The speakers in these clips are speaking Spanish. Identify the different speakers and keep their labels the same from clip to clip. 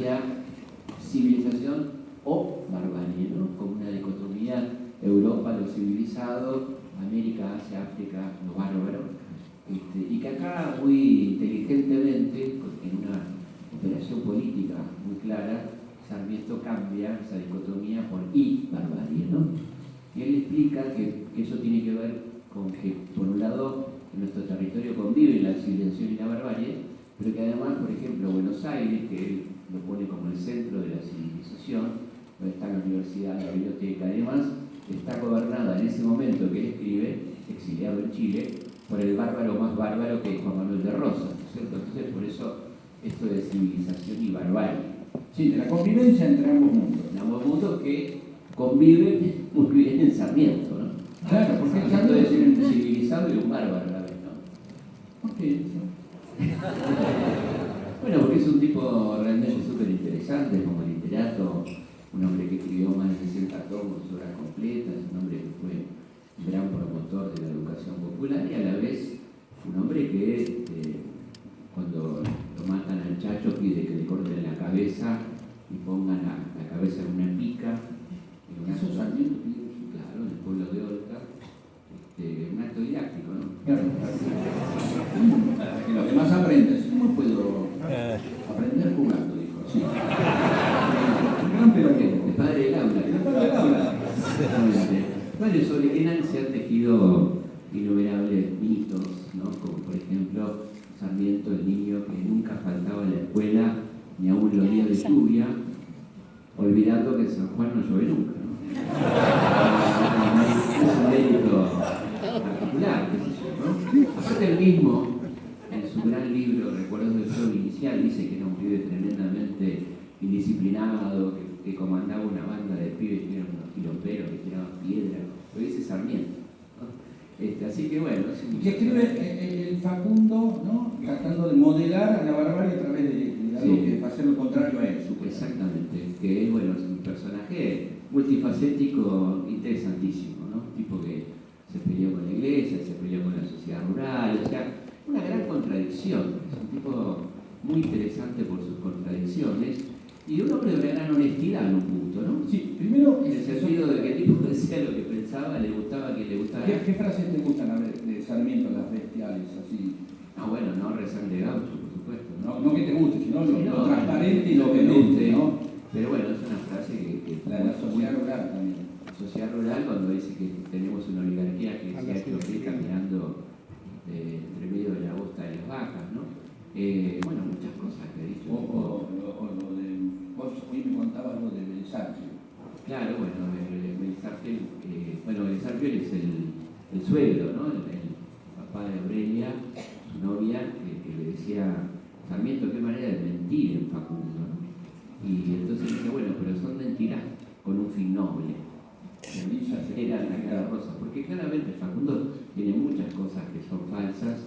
Speaker 1: hacia civilización o barbarie, ¿no? Como una dicotomía: Europa, lo civilizado; América, Asia, África, lo bárbaro. Y que acá, muy inteligentemente, en una operación política muy clara, Sarmiento cambia esa dicotomía por barbarie, ¿no? Y él explica que eso tiene que ver con que, por un lado, en nuestro territorio convive la civilización y la barbarie, pero que además, por ejemplo, Buenos Aires, que él lo pone como el centro de la civilización, donde está la universidad, la biblioteca y demás, está gobernada en ese momento que él escribe, exiliado en Chile, por el bárbaro más bárbaro, que es Juan Manuel de Rosas, ¿no es cierto? Entonces, por eso, esto de civilización y barbarie.
Speaker 2: Sí, de la convivencia entre ambos mundos.
Speaker 1: En ambos mundos que conviven muy bien en Sarmiento, ¿no?
Speaker 2: Claro, porque
Speaker 1: Sarmiento es un civilizado y un bárbaro a la vez, ¿no?
Speaker 2: ¿Por qué?
Speaker 1: Bueno, porque es un tipo realmente súper interesante como literato, un hombre que escribió más de 60 tomos, obras completas, un hombre que fue un gran promotor de la educación popular y a la vez un hombre que cuando lo matan al Chacho pide que le corten la cabeza y pongan la cabeza en una pica.
Speaker 2: Eso es Sarmiento.
Speaker 1: Claro, en el pueblo de Olca. Un acto didáctico, ¿no?
Speaker 2: Claro, para que los demás aprendan. ¿Cómo puedo aprender jugando? Dijo. Sí.
Speaker 1: El padre del aula.
Speaker 2: El padre del aula.
Speaker 1: Exactamente. Bueno, sobre Kenan se han tejido innumerables mitos, ¿no? Como por ejemplo, Sarmiento, el niño que nunca faltaba a la escuela, ni aún los días de lluvia, olvidando que en San Juan no llueve nunca, ¿no? Es un mérito particular, qué sé yo, ¿no? Aparte él mismo, en su gran libro Recuerdos del Pueblo Inicial, dice que era un pibe tremendamente indisciplinado, que comandaba una banda de pibes que eran unos quilomberos, que tiraban piedras. Lo dice Sarmiento, ¿no? Así que bueno, es un...
Speaker 2: Que escribe el Facundo, ¿no? Tratando de modelar a la barbarie a través de algo que va a ser lo contrario a él.
Speaker 1: Exactamente, que bueno, es un personaje multifacético interesantísimo, ¿no? Un tipo que se peleó con la iglesia, se peleó con la sociedad rural, o sea, una gran contradicción. Es un tipo muy interesante por sus contradicciones y un hombre de una gran honestidad en un punto, ¿no?
Speaker 2: Sí, primero
Speaker 1: en el sentido de que el tipo decía lo que pensaba, le gustaba que le gustara.
Speaker 2: ¿Qué frases te gustan de Sarmiento, las bestiales, así?
Speaker 1: Ah, bueno, no rezar de gaucho, por supuesto.
Speaker 2: No que te guste, sino
Speaker 1: sí,
Speaker 2: lo transparente y lo
Speaker 1: que
Speaker 2: evidente, ¿no?
Speaker 1: Pero bueno, es una frase que
Speaker 2: la de la sociedad rural también.
Speaker 1: La sociedad rural, cuando dice que tenemos una oligarquía que se ha hecho rica mirando entre medio de la bosta de las vacas, ¿no? Bueno, muchas cosas que ha dicho.
Speaker 2: O lo de... Vos hoy me contabas lo de Belsarcio.
Speaker 1: Claro, bueno, Belsarcio, Belsarcio es el suegro, ¿no? El papá de Aurelia, su novia, que le decía: Sarmiento, qué manera de mentir en Facundo, ¿no? Y entonces dice, bueno, pero son mentiras con un fin noble. Era la cosa, porque claramente Facundo tiene muchas cosas que son falsas,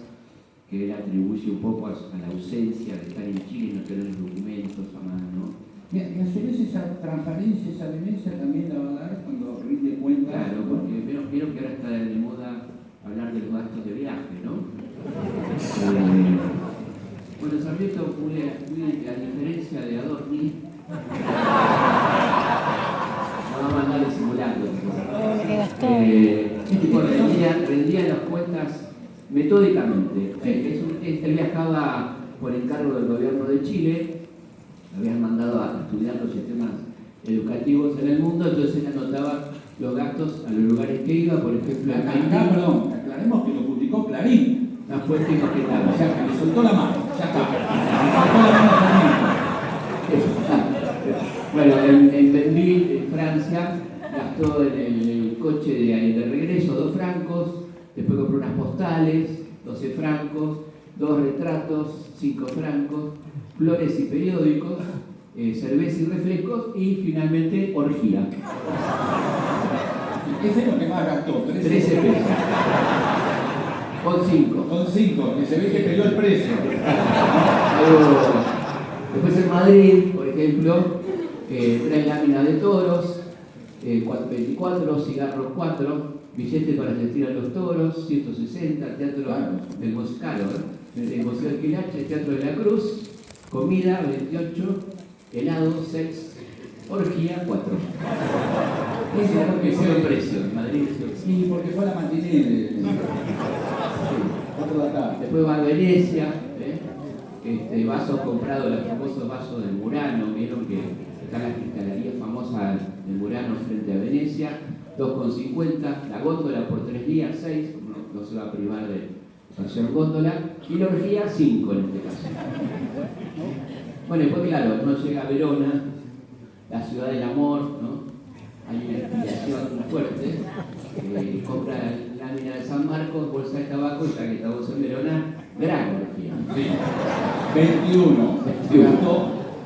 Speaker 1: que él atribuye un poco a la ausencia de estar en Chile y no tener documentos a mano.
Speaker 2: Y a su vez esa transparencia, esa demencia también la va a dar cuando rinde cuenta.
Speaker 1: Claro, porque vieron que ahora está de moda hablar de los gastos de viaje, ¿no? Bueno, Sarmiento, a diferencia de Adorni, no va a mandar el simulacro. Tipo rendía las cuentas metódicamente. Él viajaba por encargo del gobierno de Chile, habían mandado a estudiar los sistemas educativos en el mundo, entonces él anotaba los gastos a los lugares que iba, por ejemplo,
Speaker 2: perdón, aclaremos que lo publicó Clarín.
Speaker 1: Una fuente inobjetable.
Speaker 2: O sea, que le soltó la mano, ya está. Le soltó la mano también.
Speaker 1: Bueno, en Benville, en Francia, gastó en el coche de regreso 2 francos, después compró unas postales, 12 francos, 2 retratos, 5 francos, flores y periódicos, cerveza y refrescos y finalmente orgía.
Speaker 2: Ese es lo que más gastó,
Speaker 1: 13 pesos. Con 5.
Speaker 2: Con 5, que se ve que peleó el precio.
Speaker 1: Después en Madrid, por ejemplo, 3 láminas de toros, 24, cigarros 4, billetes para asistir a los toros, 160, teatro del Museo del Quilache, Teatro de la Cruz, comida 28, helado, sex, orgía, 4. Ese es porque fue el precio en Madrid.
Speaker 2: Sí, porque fue la matiné de 4 de la tarde.
Speaker 1: Después va a Venecia, vasos comprados, los famosos vasos del Murano, vieron que está la cristalería famosa del Murano frente a Venecia, 2,50, la góndola por 3 días, 6, no se va a privar de hacer góndola, y la orgía 5 en este caso. Bueno, después claro, uno llega a Verona, la ciudad del amor, ¿no? Hay una inspiración fuerte, compra lámina de San Marcos, bolsa de tabaco, y ya que estamos en Verona, gran orgía.
Speaker 2: Sí. 21. Se gastó.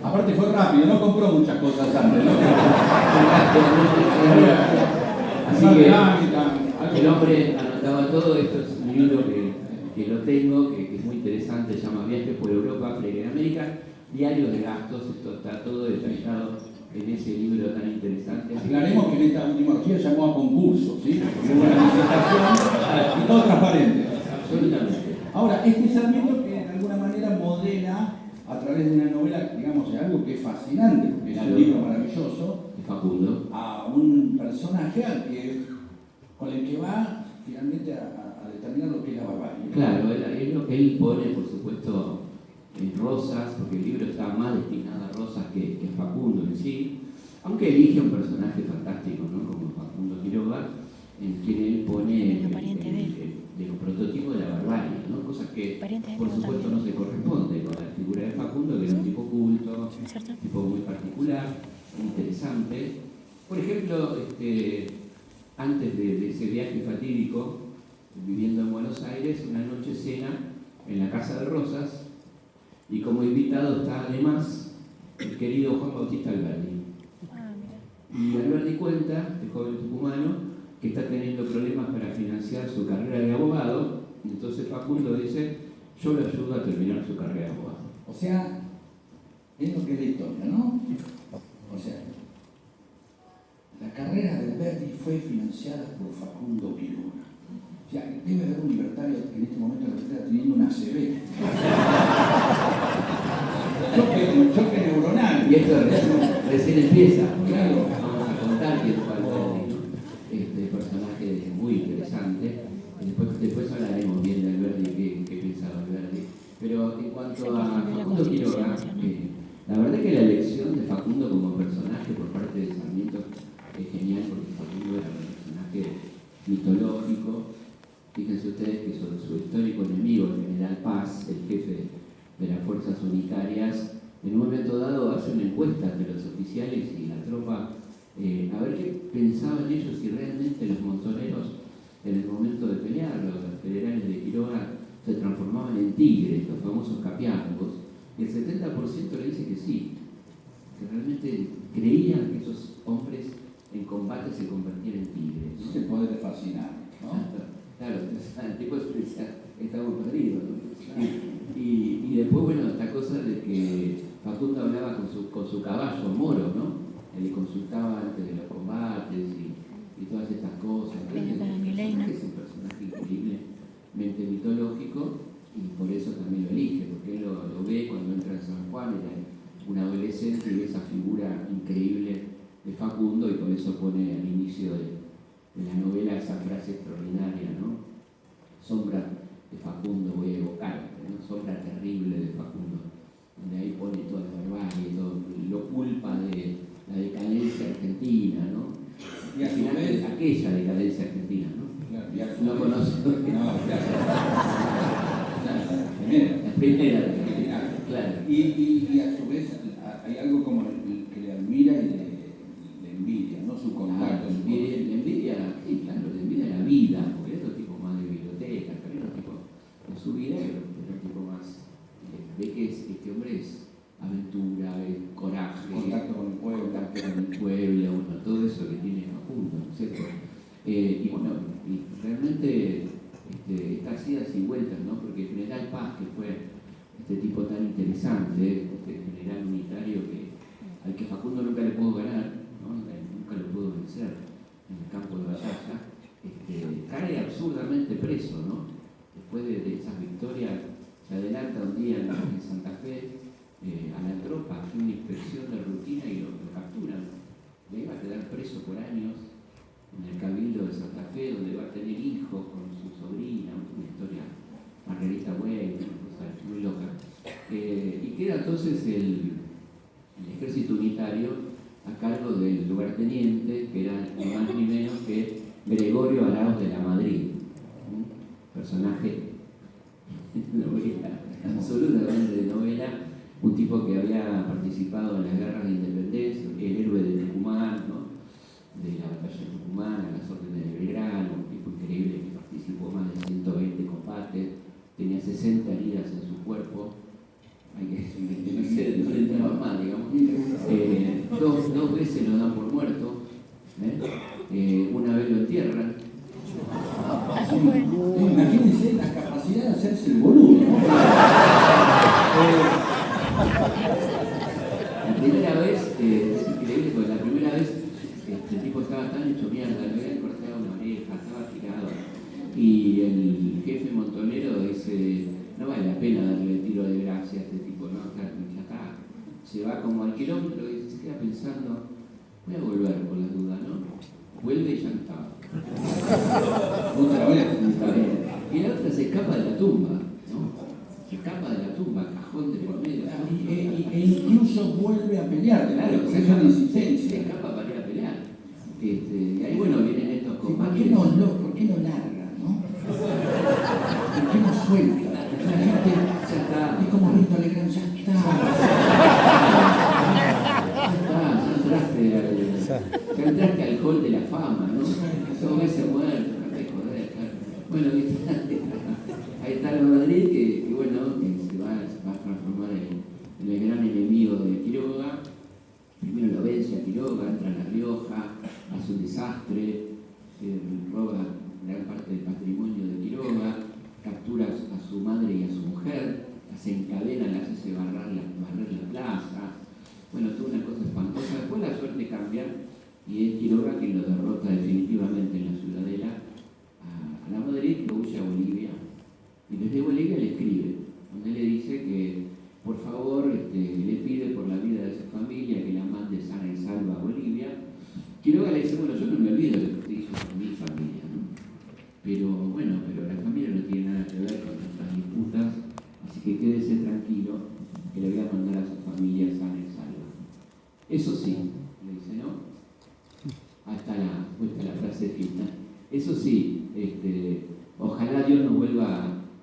Speaker 2: Aparte fue rápido, no compró muchas cosas antes, ¿no?
Speaker 1: Así que el hombre anotaba todo. Esto es un libro que lo tengo, que es muy interesante, se llama Viajes por Europa, África y América, diarios de gastos. Esto está todo detallado en ese libro tan interesante.
Speaker 2: Aclaremos que en esta última orgía llamó a concurso, ¿sí? Hubo una licitación y todo transparente.
Speaker 1: Absolutamente.
Speaker 2: Ahora, este Sarmiento que de alguna manera modela a través de una novela, digamos, algo que es fascinante, porque es un libro maravilloso,
Speaker 1: de Facundo,
Speaker 2: a un personaje con el que va finalmente a determinar lo que es la barbarie.
Speaker 1: Claro, es lo que él pone, por supuesto, en Rosas, porque el libro está más destinado a Rosas que Facundo en sí, aunque elige un personaje fantástico, ¿no? Como Facundo Quiroga, en quien él pone el prototipo de la barbarie, ¿no? Cosas que por supuesto no se corresponde con la figura de Facundo, que era un tipo culto, un tipo muy particular, muy interesante. Por ejemplo, antes de ese viaje fatídico, viviendo en Buenos Aires, una noche cena en la Casa de Rosas, y como invitado está además el querido Juan Bautista Alberdi. Y Alberdi cuenta, el joven tucumano, que está teniendo problemas para financiar su carrera de abogado, y entonces Facundo dice, yo le ayudo a terminar su carrera de abogado.
Speaker 2: O sea, es lo que es la historia, ¿no? O sea, la carrera de Alberdi fue financiada por Facundo Quiroga. O sea, debe haber un libertario que en este momento lo está teniendo una ACV. choque neuronal.
Speaker 1: Y esto recién empieza.
Speaker 2: Claro.
Speaker 1: Vamos a contar quién fue Alberdi, ¿no? Este personaje muy interesante. Después hablaremos bien de Alberdi, qué pensaba Alberdi. Pero en cuanto a Facundo Quiroga, la verdad que la elección de Facundo como personaje por parte de Sarmiento es genial, porque Facundo era un personaje mitológico. Fíjense ustedes que su histórico enemigo, el general Paz, el jefe de las fuerzas unitarias, en un momento dado hace una encuesta entre los oficiales y la tropa, a ver qué pensaban ellos si realmente los montoneros en el momento de pelear, los federales de Quiroga, se transformaban en tigres, los famosos capiangos, y el 70% le dice que sí, que realmente creían que esos hombres en combate se convertían en tigres, ¿no?
Speaker 2: Ese poder es fascinante, ¿no?
Speaker 1: Claro, el tipo está muy perdido, ¿no? Y después, bueno, esta cosa de que Facundo hablaba con su caballo Moro, ¿no? Él le consultaba antes de los combates y todas estas cosas. Es un personaje increíblemente mitológico, y por eso también lo elige, porque él lo ve cuando entra en San Juan, era un adolescente, y ve esa figura increíble de Facundo, y por eso pone al inicio de la novela esa frase extraordinaria, ¿no? Sombra de Facundo voy a evocarte, ¿no? Sombra terrible de Facundo, donde ahí pone toda la barbarie, todo, lo culpa de la decadencia argentina, ¿no?
Speaker 2: Y al final
Speaker 1: de aquella decadencia argentina, ¿no?
Speaker 2: Claro,
Speaker 1: no conozco.
Speaker 2: No, claro.
Speaker 1: La primera de Argentina, claro.
Speaker 2: Y a su vez hay algo como que le admira y le envidia, ¿no? Su contacto.
Speaker 1: Le envidia, sí, claro, le envidia la vida, porque es otro tipo más de biblioteca, pero es otro tipo de su vida, es otro tipo más de que este hombre es aventura, es coraje,
Speaker 2: contacto con el pueblo,
Speaker 1: bueno, todo eso que tiene Facundo, ¿no es cierto? Y bueno, y realmente estas idas y vueltas, ¿no? Porque el general Paz, que fue este tipo tan interesante, este general unitario al que Facundo nunca le pudo ganar, ¿no? Nunca lo pudo vencer en el campo de batalla, cae absurdamente preso, ¿no? Después de esas victorias, se adelanta un día en Santa Fe a la tropa, hace una inspección de rutina y lo capturan. Le iba a quedar preso por años en el Cabildo de Santa Fe, donde va a tener hijos con su sobrina, una historia, Margarita Güey, una cosa muy loca. Y queda entonces el ejército unitario a cargo del lugarteniente, que era ni más ni menos que Gregorio Arauz de la Madrid, un personaje de novela, absolutamente de novela, un tipo que había participado en las guerras de independencia, el héroe de Tucumán, ¿no? De la batalla de Tucumán, a las órdenes de Belgrano, un tipo increíble que participó más de 120 combates, tenía 60 heridas en su cuerpo. Hay que no sé, no le entraba más, digamos. Dos veces lo dan por muerto, una vez lo entierran.
Speaker 2: Imagínense la capacidad de hacerse el boludo, ¿no?
Speaker 1: La primera vez, es increíble porque la primera vez el tipo estaba tan hecho mierda, le habían cortado una oreja, estaba tirado. Y el jefe montonero dice, no vale la pena darle el tiro de gracia a este tipo, no, ya está. Se va como al kilómetro y se queda pensando, voy a volver por las dudas, ¿no? Vuelve y ya está.
Speaker 2: Otra vez.
Speaker 1: Y la otra se escapa de la tumba, ¿no? Se escapa de la tumba, cajón de por medio.
Speaker 2: E incluso vuelve a pelear,
Speaker 1: Claro, se escapa para ir a pelear. Y ahí, bueno, vienen estos combates.
Speaker 2: ¿Por qué no larga, no? ¿Por qué no suelta? La gente
Speaker 1: Ya está.
Speaker 2: es como Rito Alegrán, ya está.
Speaker 1: Ya entraste al hall de la fama, ¿no? 2 veces muerto, no te joder, claro. Bueno, ahí está el Madrid que bueno, que se va a transformar en el gran enemigo de Quiroga. Primero lo vence a Quiroga, entra a La Rioja, hace un desastre, roba gran parte del patrimonio de Quiroga, captura a su madre y a su mujer, las encadena, las hace barrer la plaza. Bueno, toda una cosa espantosa. Después la suerte cambia y es Quiroga quien lo derrota definitivamente en la Ciudadela a la Madrid, que huye a Bolivia. Y desde Bolivia le escribe, donde le dice que por favor le pide por la vida de su familia que la mande sana y salva a Bolivia. Quiroga le dice, bueno, yo no me olvido de lo que usted hizo con mi familia, ¿no? Pero la familia no tiene nada que ver con nuestras disputas, así que quédese tranquilo, que le voy a mandar a su familia sana y salva. Eso sí, le dice, ¿no? Hasta la frase final. Eso sí, ojalá Dios nos vuelva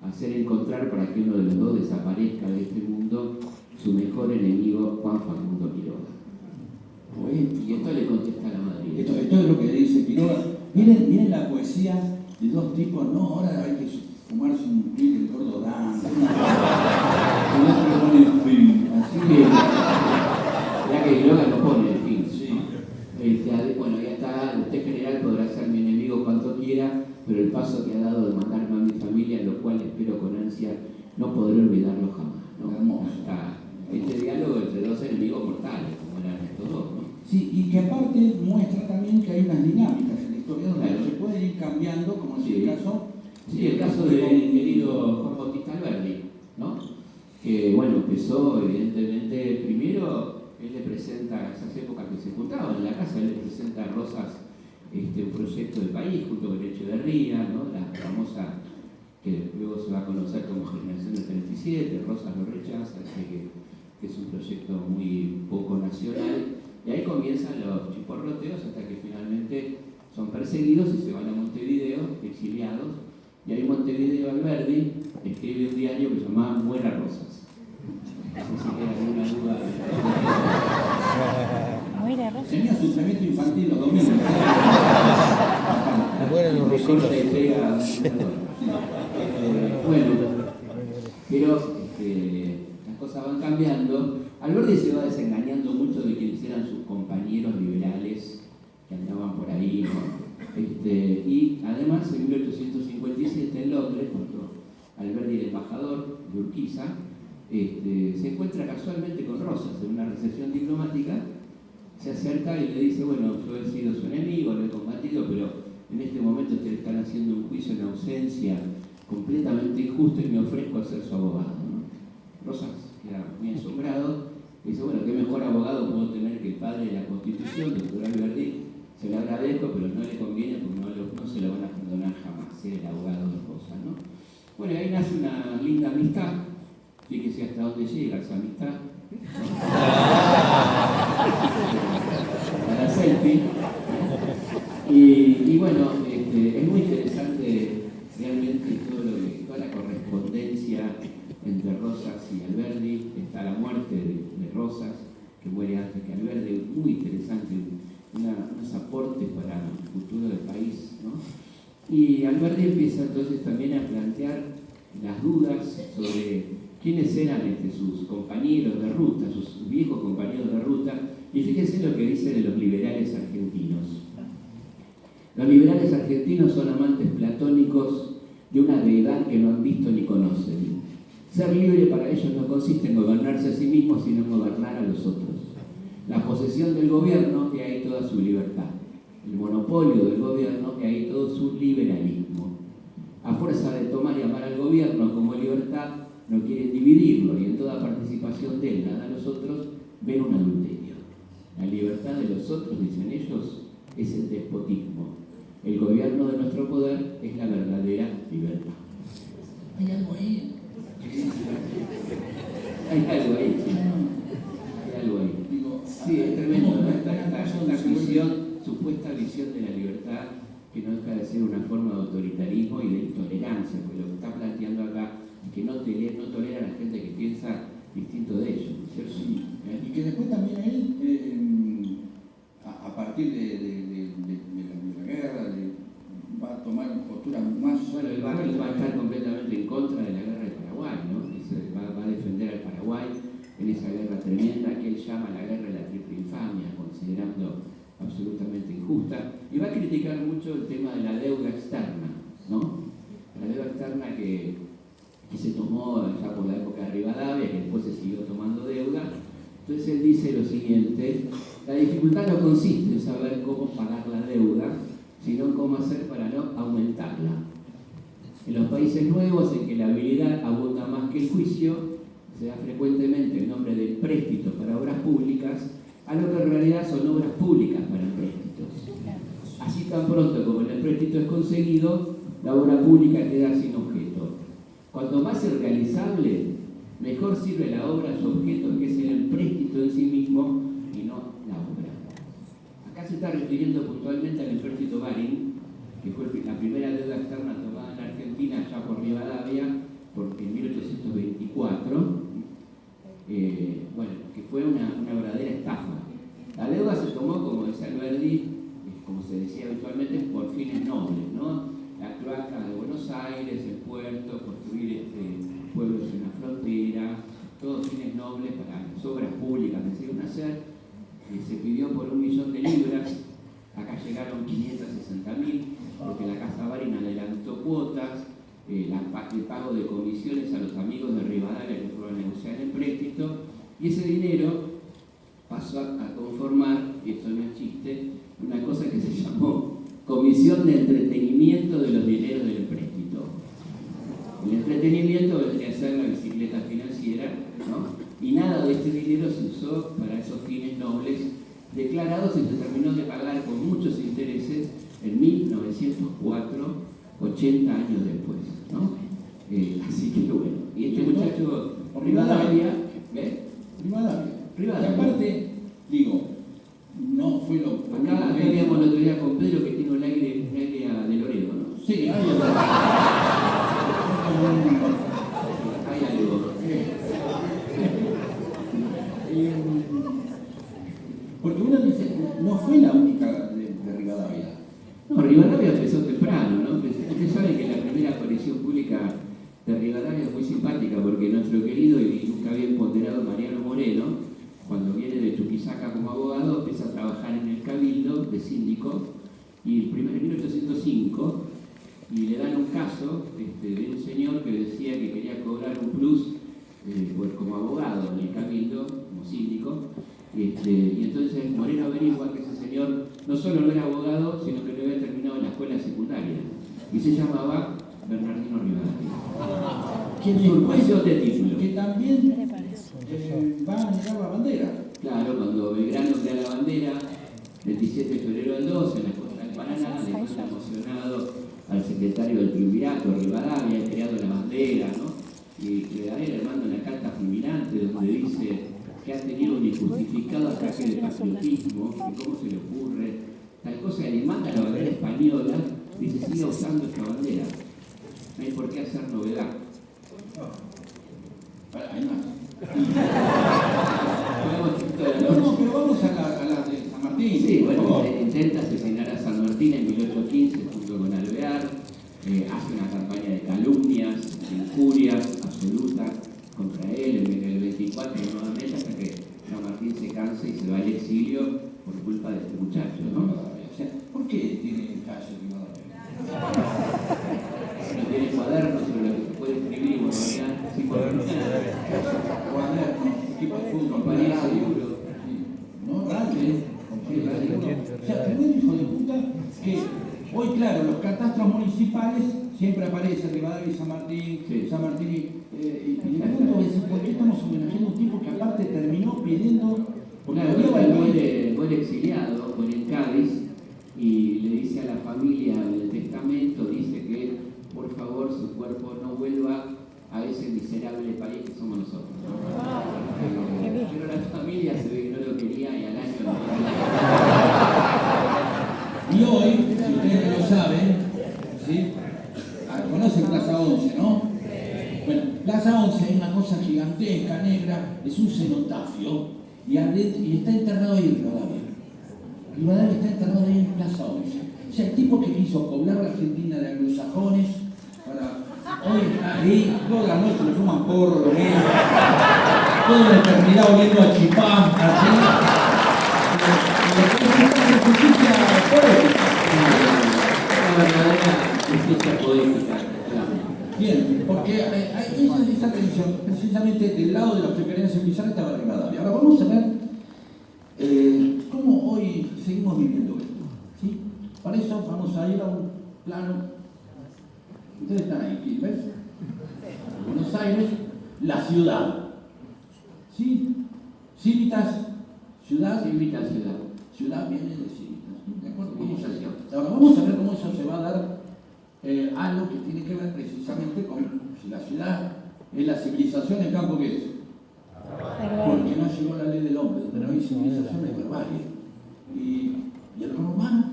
Speaker 1: a hacer encontrar para que uno de los dos desaparezca de este mundo su mejor enemigo, Juan Facundo Quiroga. Y esto le contesta a la Madrid.
Speaker 2: Esto es lo que dice Quiroga. Miren la poesía de dos tipos, no, ahora hay que fumarse un pil, el gordo Dan, el otro pone el fin. Así que,
Speaker 1: ya que Quiroga no pone el fin.
Speaker 2: sí.
Speaker 1: Bueno, ya está, usted general podrá ser mi enemigo cuanto quiera, pero el paso que ha dado de mandarme a mi familia, lo cual espero con ansia, no podré olvidarlo jamás, ¿no?
Speaker 2: Hermoso.
Speaker 1: Hasta este diálogo entre dos enemigos mortales, como eran estos dos, ¿no?
Speaker 2: Sí, y que aparte muestra también que hay unas dinámicas en la historia donde
Speaker 1: Claro.
Speaker 2: se puede ir cambiando, como en el caso.
Speaker 1: Sí, el caso del querido Juan Bautista Alberdi, ¿no? Que, bueno, empezó, evidentemente, primero, él le presenta, esas épocas que se juntaban en la casa, él le presenta a Rosas un proyecto de país junto con Echeverría, ¿no? La famosa, que luego se va a conocer como Generación del 37, Rosas lo rechaza, dice que es un proyecto muy poco nacional, y ahí comienzan los chiporroteos hasta que finalmente son perseguidos y se van a Montevideo, exiliados, y ahí en Montevideo Alberdi escribe un diario que se llamaba Muera Rosas. No sé si queda alguna duda.
Speaker 2: Tenía suplemento infantil los domingos.
Speaker 1: Bueno, pero las cosas van cambiando. Alberdi se va desengañando mucho de quienes eran sus compañeros liberales que andaban por ahí, ¿no? Y además en 1857 en Londres, cuando Alberdi era embajador de Urquiza, se encuentra casualmente con Rosas en una recepción diplomática, se acerca y le dice, bueno, yo he sido su enemigo, lo he combatido, pero en este momento ustedes están haciendo un juicio en ausencia completamente injusto y me ofrezco a ser su abogado, ¿no? Rosas queda muy asombrado y dice, bueno, información, doctor Alberdi, se le agradezco, pero no le conviene porque no se lo van a perdonar jamás, ser el abogado de Rosa, ¿no? Bueno, ahí nace una linda amistad, fíjese hasta dónde llega esa amistad. Para selfie. Y bueno, es muy interesante realmente toda la correspondencia entre Rosas y Alberdi. Está la muerte de Rosas, que muere antes que Alberdi, muy interesante, unos aportes para el futuro del país, ¿no? Y Alberdi empieza entonces también a plantear las dudas sobre quiénes eran sus compañeros de ruta, sus viejos compañeros de ruta, y fíjense lo que dice de los liberales argentinos. Los liberales argentinos son amantes platónicos de una deidad que no han visto ni conocen. Ser libre para ellos no consiste en gobernarse a sí mismos, sino en gobernar a los otros. La posesión del gobierno, que hay toda su libertad. El monopolio del gobierno, que hay todo su liberalismo. A fuerza de tomar y amar al gobierno como libertad, no quieren dividirlo y en toda participación de él, nada a los otros, ven un adulterio. La libertad de los otros, dicen ellos, es el despotismo. El gobierno de nuestro poder es la verdadera libertad.
Speaker 2: ¿Hay algo ahí?
Speaker 1: Hay algo ahí, sí. Hay algo ahí. Sí, es tremendo, ¿no? Esta visión, supuesta visión de la libertad, que no deja de ser una forma de autoritarismo y de intolerancia, porque lo que está planteando acá es que no tolera a la gente que piensa distinto de ellos, ¿cierto?
Speaker 2: Sí. Y que después también él, a partir de la guerra, va a tomar posturas más...
Speaker 1: Bueno, él va a estar completamente en contra de la guerra del Paraguay, ¿no? Va a defender al Paraguay en esa guerra tremenda que él llama la guerra de la triple infamia, considerando absolutamente injusta, y va a criticar mucho el tema de la deuda externa, ¿no? La deuda externa que se tomó ya por la época de Rivadavia, que después se siguió tomando deuda. Entonces él dice lo siguiente: la dificultad no consiste en saber cómo pagar la deuda, sino en cómo hacer para no aumentarla. En los países nuevos, en que la habilidad abunda más que el juicio, se da frecuentemente el nombre de empréstitos para obras públicas, a lo que en realidad son obras públicas para empréstitos. Así tan pronto como el empréstito es conseguido, la obra pública queda sin objeto. Cuanto más irrealizable, mejor sirve la obra a su objeto, que es el empréstito en sí mismo y no la obra. Acá se está refiriendo puntualmente al empréstito Baring, que fue la primera deuda externa tomada en Argentina ya por Rivadavia en 1824, bueno, que fue una verdadera estafa. La deuda se tomó, como decía Alberdi, como se decía habitualmente, por fines nobles, ¿no? La cloaca de Buenos Aires, el puerto, construir pueblos en la frontera, todos fines nobles para las obras públicas que se iban a hacer. Se pidió por 1 millón de libras, acá llegaron 560.000, porque la Casa Baring adelantó cuotas, el pago de comisiones a los amigos de Rivadavia que fueron a negociar el empréstito, y ese dinero pasó a conformar, y esto no es chiste, una cosa que se llamó Comisión de Entretenimiento de los Dineros del Empréstito. El entretenimiento vendría a ser la bicicleta financiera, ¿no? Y nada de este dinero se usó para esos fines nobles declarados y se terminó de pagar con muchos intereses en 1904, 80 años después, ¿no? Así que bueno, y este muchacho Rivadavia, ¿ves?
Speaker 2: Rivadavia. Y aparte, digo, no fue lo...
Speaker 1: Acá veíamos el otro día con Pedro que tiene un aire de Loredo, ¿no?
Speaker 2: Sí, hay
Speaker 1: algo.
Speaker 2: Porque uno dice, no fue la única de Rivadavia.
Speaker 1: No, Rivadavia empezó temprano, ¿no? Ustedes saben que la primera aparición pública de Rivadavia es muy simpática, porque nuestro querido y nunca bien ponderado Mariano Moreno, cuando viene de Chuquisaca como abogado, empieza a trabajar en el Cabildo de síndico, y en 1805, y le dan un caso de un señor que decía que quería cobrar un plus como abogado en el Cabildo, como síndico, y entonces Moreno averigua que ese señor no solo no era abogado, sino que no había terminado la escuela secundaria, y se llamaba Bernardino Rivadavia.
Speaker 2: ¿Quién
Speaker 1: es de título?
Speaker 2: Que también va a negar la bandera.
Speaker 1: Claro, cuando Belgrano crea la bandera, El 17 de febrero del 12, en la costa del Paraná, le manda emocionado al secretario del Triunvirato, Rivadavia, ha creado la bandera, ¿no? Y Rivadavia le manda una carta fulminante donde dice que ha tenido un injustificado ataque de patriotismo, que cómo se le ocurre, tal cosa, que le manda la bandera española, dice, siga usando esta bandera. No hay por qué hacer novedad.
Speaker 2: Hay más.
Speaker 1: No,
Speaker 2: pero vamos a la de San Martín.
Speaker 1: Sí, bueno, intenta asesinar a San Martín en 1815 junto con Alvear, hace una campaña de calumnias, de injurias absolutas contra él en el 24 nuevamente, hasta que San Martín se cansa y se va al exilio por culpa de este muchacho, ¿no?
Speaker 2: O sea, ¿por qué tiene calle Rivadavia?
Speaker 1: No tiene cuadernos sobre lo que se puede escribir y borrar sin cuadernos.
Speaker 2: Cuadernos, equipo de fútbol,
Speaker 1: Compañía
Speaker 2: radio,
Speaker 1: seguro.
Speaker 2: ¿no? Radio, compañía de seguro. O sea, tremendo hijo de puta que hoy, claro, los catastros municipales siempre aparecen Rivadavia y San Martín,
Speaker 1: Sí.
Speaker 2: San Martín y me pregunto por qué estamos homenajeando a un tipo que aparte terminó pidiendo, porque
Speaker 1: Claro,
Speaker 2: lo
Speaker 1: él
Speaker 2: lleva
Speaker 1: muere exiliado, muere en Cádiz, y le dice a la familia del testamento, dice que por favor su cuerpo no vuelva a ese miserable país que somos nosotros. Pero la familia se ve que no lo quería y al año lo
Speaker 2: Y hoy, si ustedes no lo saben, ¿sí? Conocen Plaza 11, ¿no? Bueno, Plaza 11 es una cosa gigantesca, negra, es un cenotafio y está enterrado ahí Rivadavia. Rivadavia está enterrado ahí en Plaza 11. O sea, el tipo que quiso poblar la Argentina de anglosajones para hoy está ahí, toda la noche le fuman porro, lo mismo, toda la eternidad oliendo a chipán, así. Y después hace justicia poética.
Speaker 1: una verdadera justicia poética.
Speaker 2: Bien, porque esa tensión, precisamente del lado de los que querían civilizar, estaba Rivadavia. Ahora vamos a ver cómo hoy seguimos viviendo esto. ¿Sí? Para eso vamos a ir a un plano. Ustedes están ahí, ¿ves? Buenos Aires, la ciudad. ¿Sí? Civitas, ciudad. Ciudad viene de civitas. ¿De acuerdo? Ahora vamos a ver cómo eso se va a dar. Algo que tiene que ver precisamente con si la ciudad es la civilización, ¿el campo qué es? Porque no llegó la ley del hombre, donde no hay civilización es barbarie. ¿Y el romano?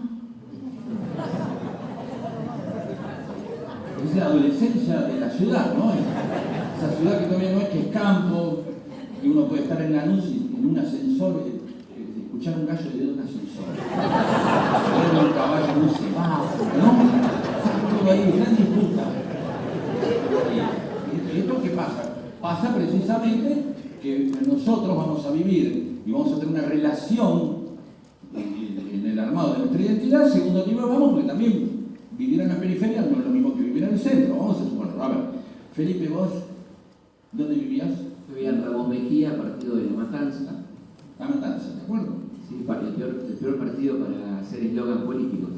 Speaker 2: Es la adolescencia de la ciudad, ¿no? Esa ciudad que todavía no es, que es campo, y uno puede estar en Lanús y en un ascensor, escuchar un gallo de un ascensor. Ver un caballo en un semáforo, ¿no? Ahí, gran disputa. ¿Y esto qué pasa? Pasa precisamente que nosotros vamos a vivir y vamos a tener una relación en el armado de nuestra identidad, segundo nivel vamos, porque también vivir en la periferia no es lo mismo que vivir en el centro. Vamos a suponer, a ver, Felipe, vos, ¿dónde vivías?
Speaker 1: Vivía en Ramos Mejía, partido de La Matanza.
Speaker 2: La Matanza, ¿de acuerdo?
Speaker 1: Sí, el peor partido para hacer eslogan políticos.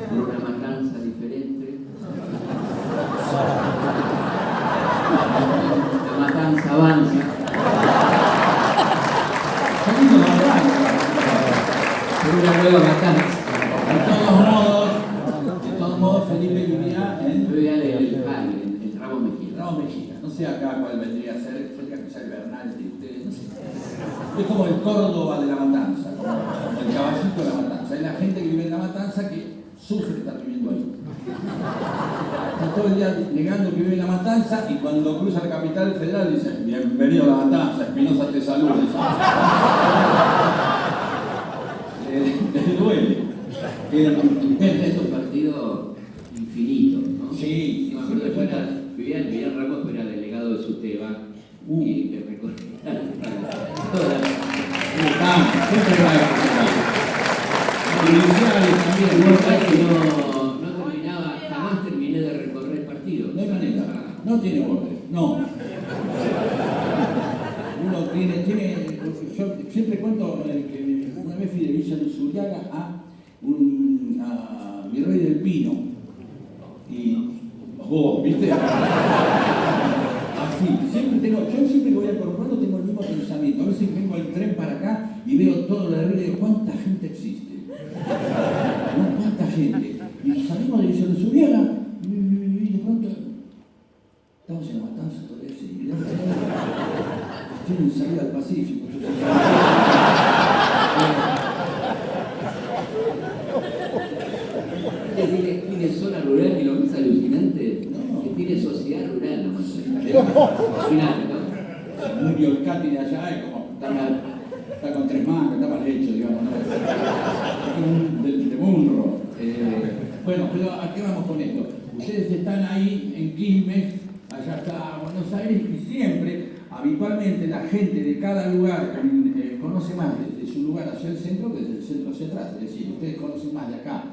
Speaker 1: Por una matanza diferente. La matanza avanza. Por una nueva matanza.
Speaker 2: De todos modos, Felipe vivía en
Speaker 1: Ramos Mejía.
Speaker 2: Ramos Mejía. No sé acá cuál vendría a ser, cerca que sea el Bernal de ustedes, no sé. Es como el Córdoba de La Matanza, como el Caballito de La Matanza. Hay la gente que vive en La Matanza que sufre estar viviendo ahí. Está todo el día negando que vive en La Matanza y cuando cruza la capital federal dice: bienvenido a La Matanza, Espinosa te saluda. Les duele.
Speaker 1: Es un partido infinito, ¿no?
Speaker 2: Sí,
Speaker 1: No, vivía en Ramos, pero era delegado de Suteba y le recorría toda no terminaba, jamás terminé de recorrer el partido.
Speaker 2: No hay manera, no tiene bordes, no. Uno tiene, yo siempre cuento que una vez fui de Villa de Zuriaga a Virrey del Pino. Y vos, ¿viste? Así, yo siempre que voy a Coronado tengo el mismo pensamiento. A veces vengo el tren para acá y veo todo la regla y digo, ¿cuánta gente existe? ¿No? ¿Cuánta gente? Y salimos de Villa Luzubiaga y de pronto estamos en La Matanza todavía, sí. Tienen salida al Pacífico.
Speaker 1: Tiene zona rural y lo más alucinante que tiene sociedad rural la Imagínate, ¿no?
Speaker 2: Murió el Cati de allá, es como está con 3 mangos, está mal hecho, digamos, ¿no? Es de Munro. Bueno, pero ¿a qué vamos con esto? Ustedes están ahí en Quilmes, allá está Buenos Aires, y siempre, habitualmente, la gente de cada lugar conoce más desde su lugar hacia el centro que desde el centro hacia atrás. Es decir, ustedes conocen más de acá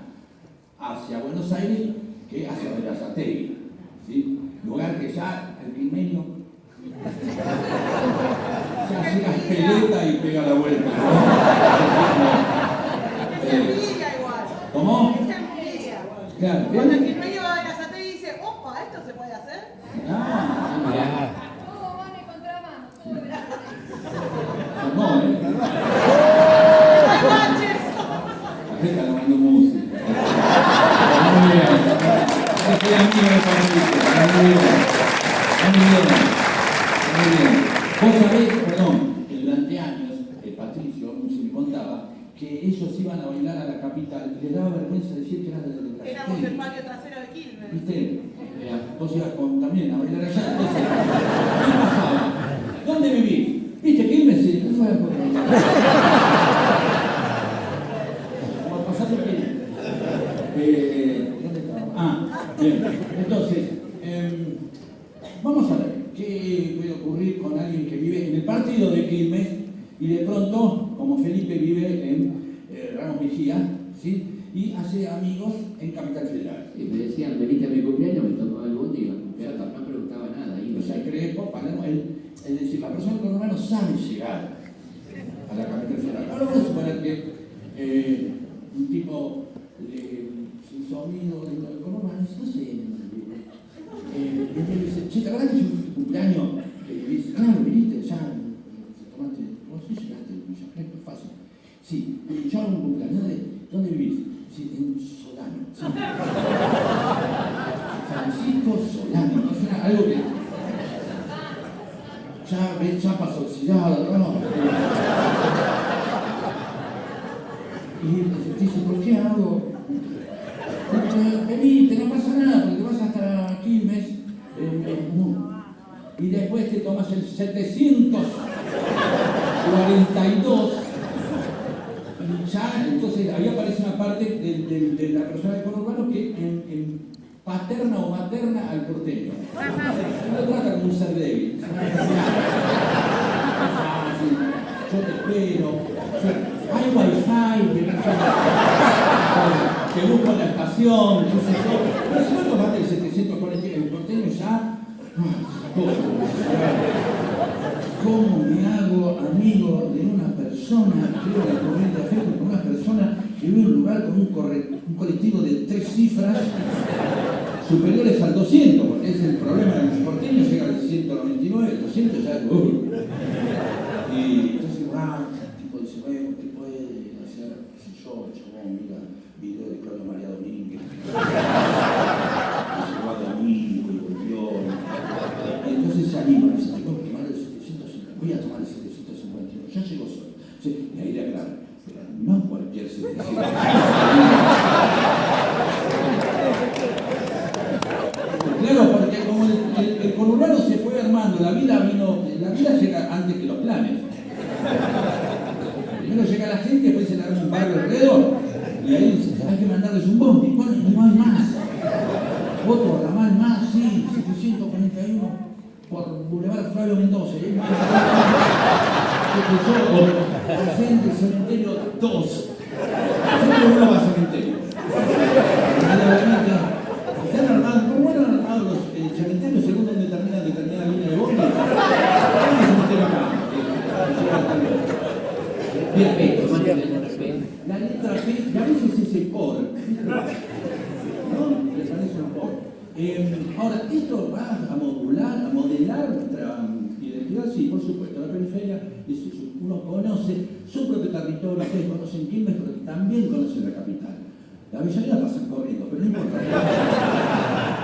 Speaker 2: hacia Buenos Aires que hacia Berazategui, ¿sí? Lugar que ya el quilmeño ya llega a Espeleta y pega la vuelta. ¿Cómo? Claro.
Speaker 3: Cuando el quilmeño va a Berazategui y dice, opa, ¿esto se puede hacer?
Speaker 4: ¿Cómo van en contramano? Todo Berazategui.
Speaker 2: No, la gente le mandó música. Muy bien. Estoy amigo de Patricio. Muy bien. Muy bien. Vos sabés, perdón, que durante años, Patricio se me contaba que ellos iban a bailar a la capital y les daba vergüenza decir que eran de la
Speaker 3: Éramos el patio trasero de Quilmes.
Speaker 2: ¿Viste? Vos ibas también a bailar allá. Entonces, ¿qué pasaba? ¿Dónde vivís? ¿Viste Quilmes? Sí. ¿Cómo pasaste Quilmes? ¿Dónde estaba? Bien. Entonces, vamos a ver qué puede ocurrir con alguien que vive en el partido de Quilmes y de pronto, como Felipe vive en Ramos Mejía, ¿sí? Y hace amigos en Capital Federal.
Speaker 1: Y me decían, venite a mi cumpleaños, me tomaba el bondi y no preguntaba nada.
Speaker 2: O sea, Crespo, Palermo, es decir, la persona con no sabe llegar a la Capital Federal. Ahora vamos a suponer que un tipo sin sonido de conurbano, no sé, y dice, che, ¿te acuerdas que es un cumpleaños? Y dice, claro, viniste, ya tomaste, vos sí llegaste, Villa Crespo, es fácil. Sí, yo hago un cumpleaños, ¿dónde vivís? Sí, en Solano. Sí. Francisco Solano, ¿no suena algo que ya ves chapas oxidadas, ¿no? Y dice, ¿por qué hago? Venite, no pasa nada, porque te vas hasta Quilmes, y después te tomas el 742, y ya, entonces ahí aparece una parte de la persona del conurbano que en paterna o materna al porteño. No lo trata como un ser débil. Yo te espero. Hay wifi, te busco en la estación, pero si no tomaste el 740, el porteño ya. ¿Cómo me hago amigo de una persona que vive en la corriente de afecto, con una persona que vive en un lugar con un colectivo de 3 cifras superiores al 200? Porque es el problema de los porteños, llega al 199, el 200 ya es y entonces, el tipo dice, bueno, ¿qué puede hacer? Yo, mira, video de Claudio María Domínguez. Llegó a domingo y volvió. Y entonces se anima, dice, tengo que tomar el 750, voy a tomar el 751, ya llegó solo. Sí, y ahí le aclaro, pero no cualquier 751. Claro, porque como el conurbano se fue armando, la vida llega antes que los planes. Primero llega la gente, después se le arma un barrio alrededor, y ahí dice, hay que mandarles un bondi, bueno, y no hay más. Otro ramal más, sí, 741 por Boulevard Flavio Mendoza. Frente al cementerio 2. Siempre uno va al cementerio. Están armados, ¿cómo eran armados los cementerios según donde termina determinada línea de bondi? ¿Cómo es el cementerio acá? Respeto. La letra P, y a veces es el por, ¿no? Le parece un por. Ahora, ¿esto va a modelar nuestra identidad? Sí, por supuesto. La periferia es Uno conoce su propio territorio, ustedes conocen Quilmes, pero también conocen la capital. La Avellaneda pasan corriendo, pero no importa.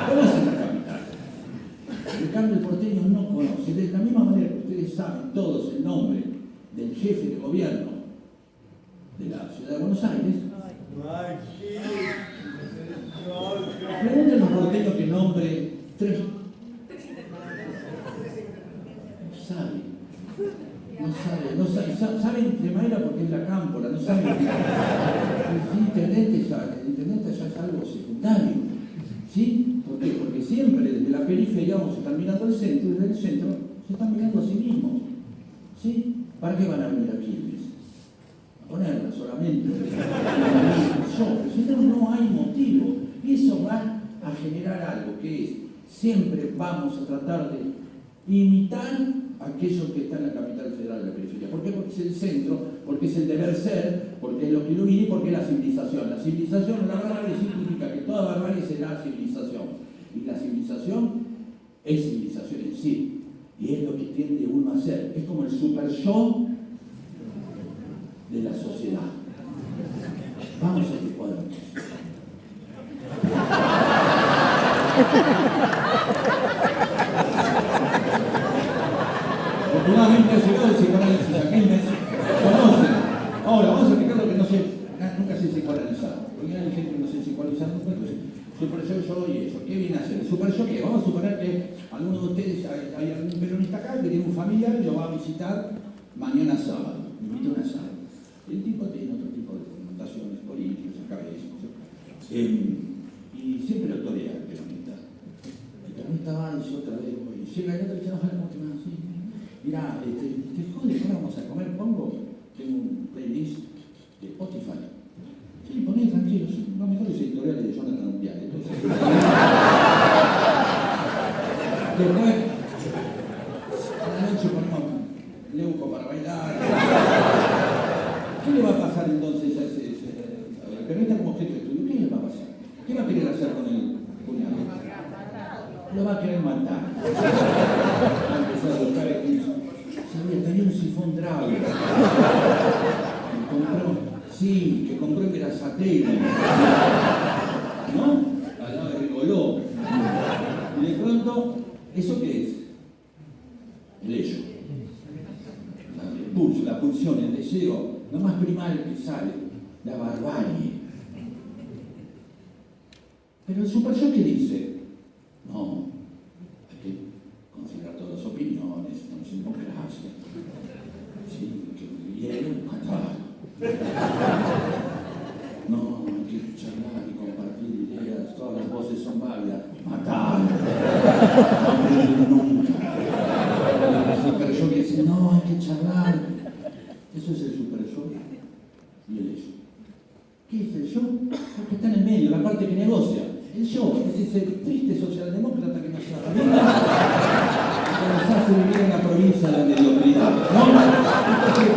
Speaker 2: Conocen la capital. En cambio, el porteño no conoce. De la misma manera que ustedes saben todos el nombre del jefe de gobierno de la ciudad de Buenos Aires, pregúntenle a los porteños que nombre 3. No sabe, saben de manera porque es la cámpora, no saben. El intendente ya es algo secundario. ¿Sí? ¿Por qué? Porque siempre desde la periferia vamos a estar mirando al centro y desde el centro se están mirando a sí mismos. ¿Sí? ¿Para qué van a venir a Quilmes? A ponerla solamente. Si no hay motivo. Y eso va a generar algo que es, siempre vamos a tratar de imitar a aquellos que están en la capital federal de la periferia. ¿Por qué? Porque es el centro, porque es el deber ser, porque es lo que ilumina y porque es la civilización. La civilización, la barbarie significa que toda barbarie será civilización. Y la civilización es civilización en sí. Y es lo que tiende uno a hacer. Es como el super yo de la sociedad. Vamos a este cuadro. Afortunadamente ha llegado el psicoanálisis a Quilmes. Conocen. Ahora, vamos a explicar lo que no sé, nunca sé psicoanalizar. Porque hay gente que no sé psicoanalizar nunca, entonces, super yo y eso. ¿Qué viene a hacer? ¿El super yo qué? Vamos a suponer que alguno de ustedes, hay algún peronista acá que tiene un familiar y lo va a visitar mañana sábado. Me invita un asado. El tipo tiene otro tipo de connotaciones políticas, acá eso. Y siempre lo torea el peronista. El peronista va y dice otra vez, y llega el otro y dice, ¿cómo te va así? Mirá, te jode, ahora vamos a comer, tengo un playlist de Spotify. Sí, poné tranquilo, lo mejor es editorial de Jonathan Undial. Entonces, después, a la noche ponemos Leuco para bailar. ¿Qué le va a pasar entonces a ese peronista como objeto de estudio? ¿Qué le va a pasar? ¿Qué va a querer hacer con el puñal? Lo va a querer matar. Va a empezar a buscar aquí. Tenía un sifón Drago. Que compró en Verazateri. ¿No? Al lado de Rigoló. Y de pronto, ¿eso qué es? El ello. El impulso, la pulsión, el deseo, lo más primal que sale, la barbarie. Pero el super yo, ¿qué dice? No, hay que considerar todas las opiniones, estamos en democracia. Sí, y él matar. No, hay que charlar y compartir ideas, todas las voces son válidas. Matar. No morir nunca. El super yo que dice, no, hay que charlar. Eso es el super yo y el ello. ¿Qué es el yo? Porque está en el medio, la parte que negocia. El yo es ese triste socialdemócrata que nos hace vivir en la provincia de la mediocridad, ¿no? Entonces,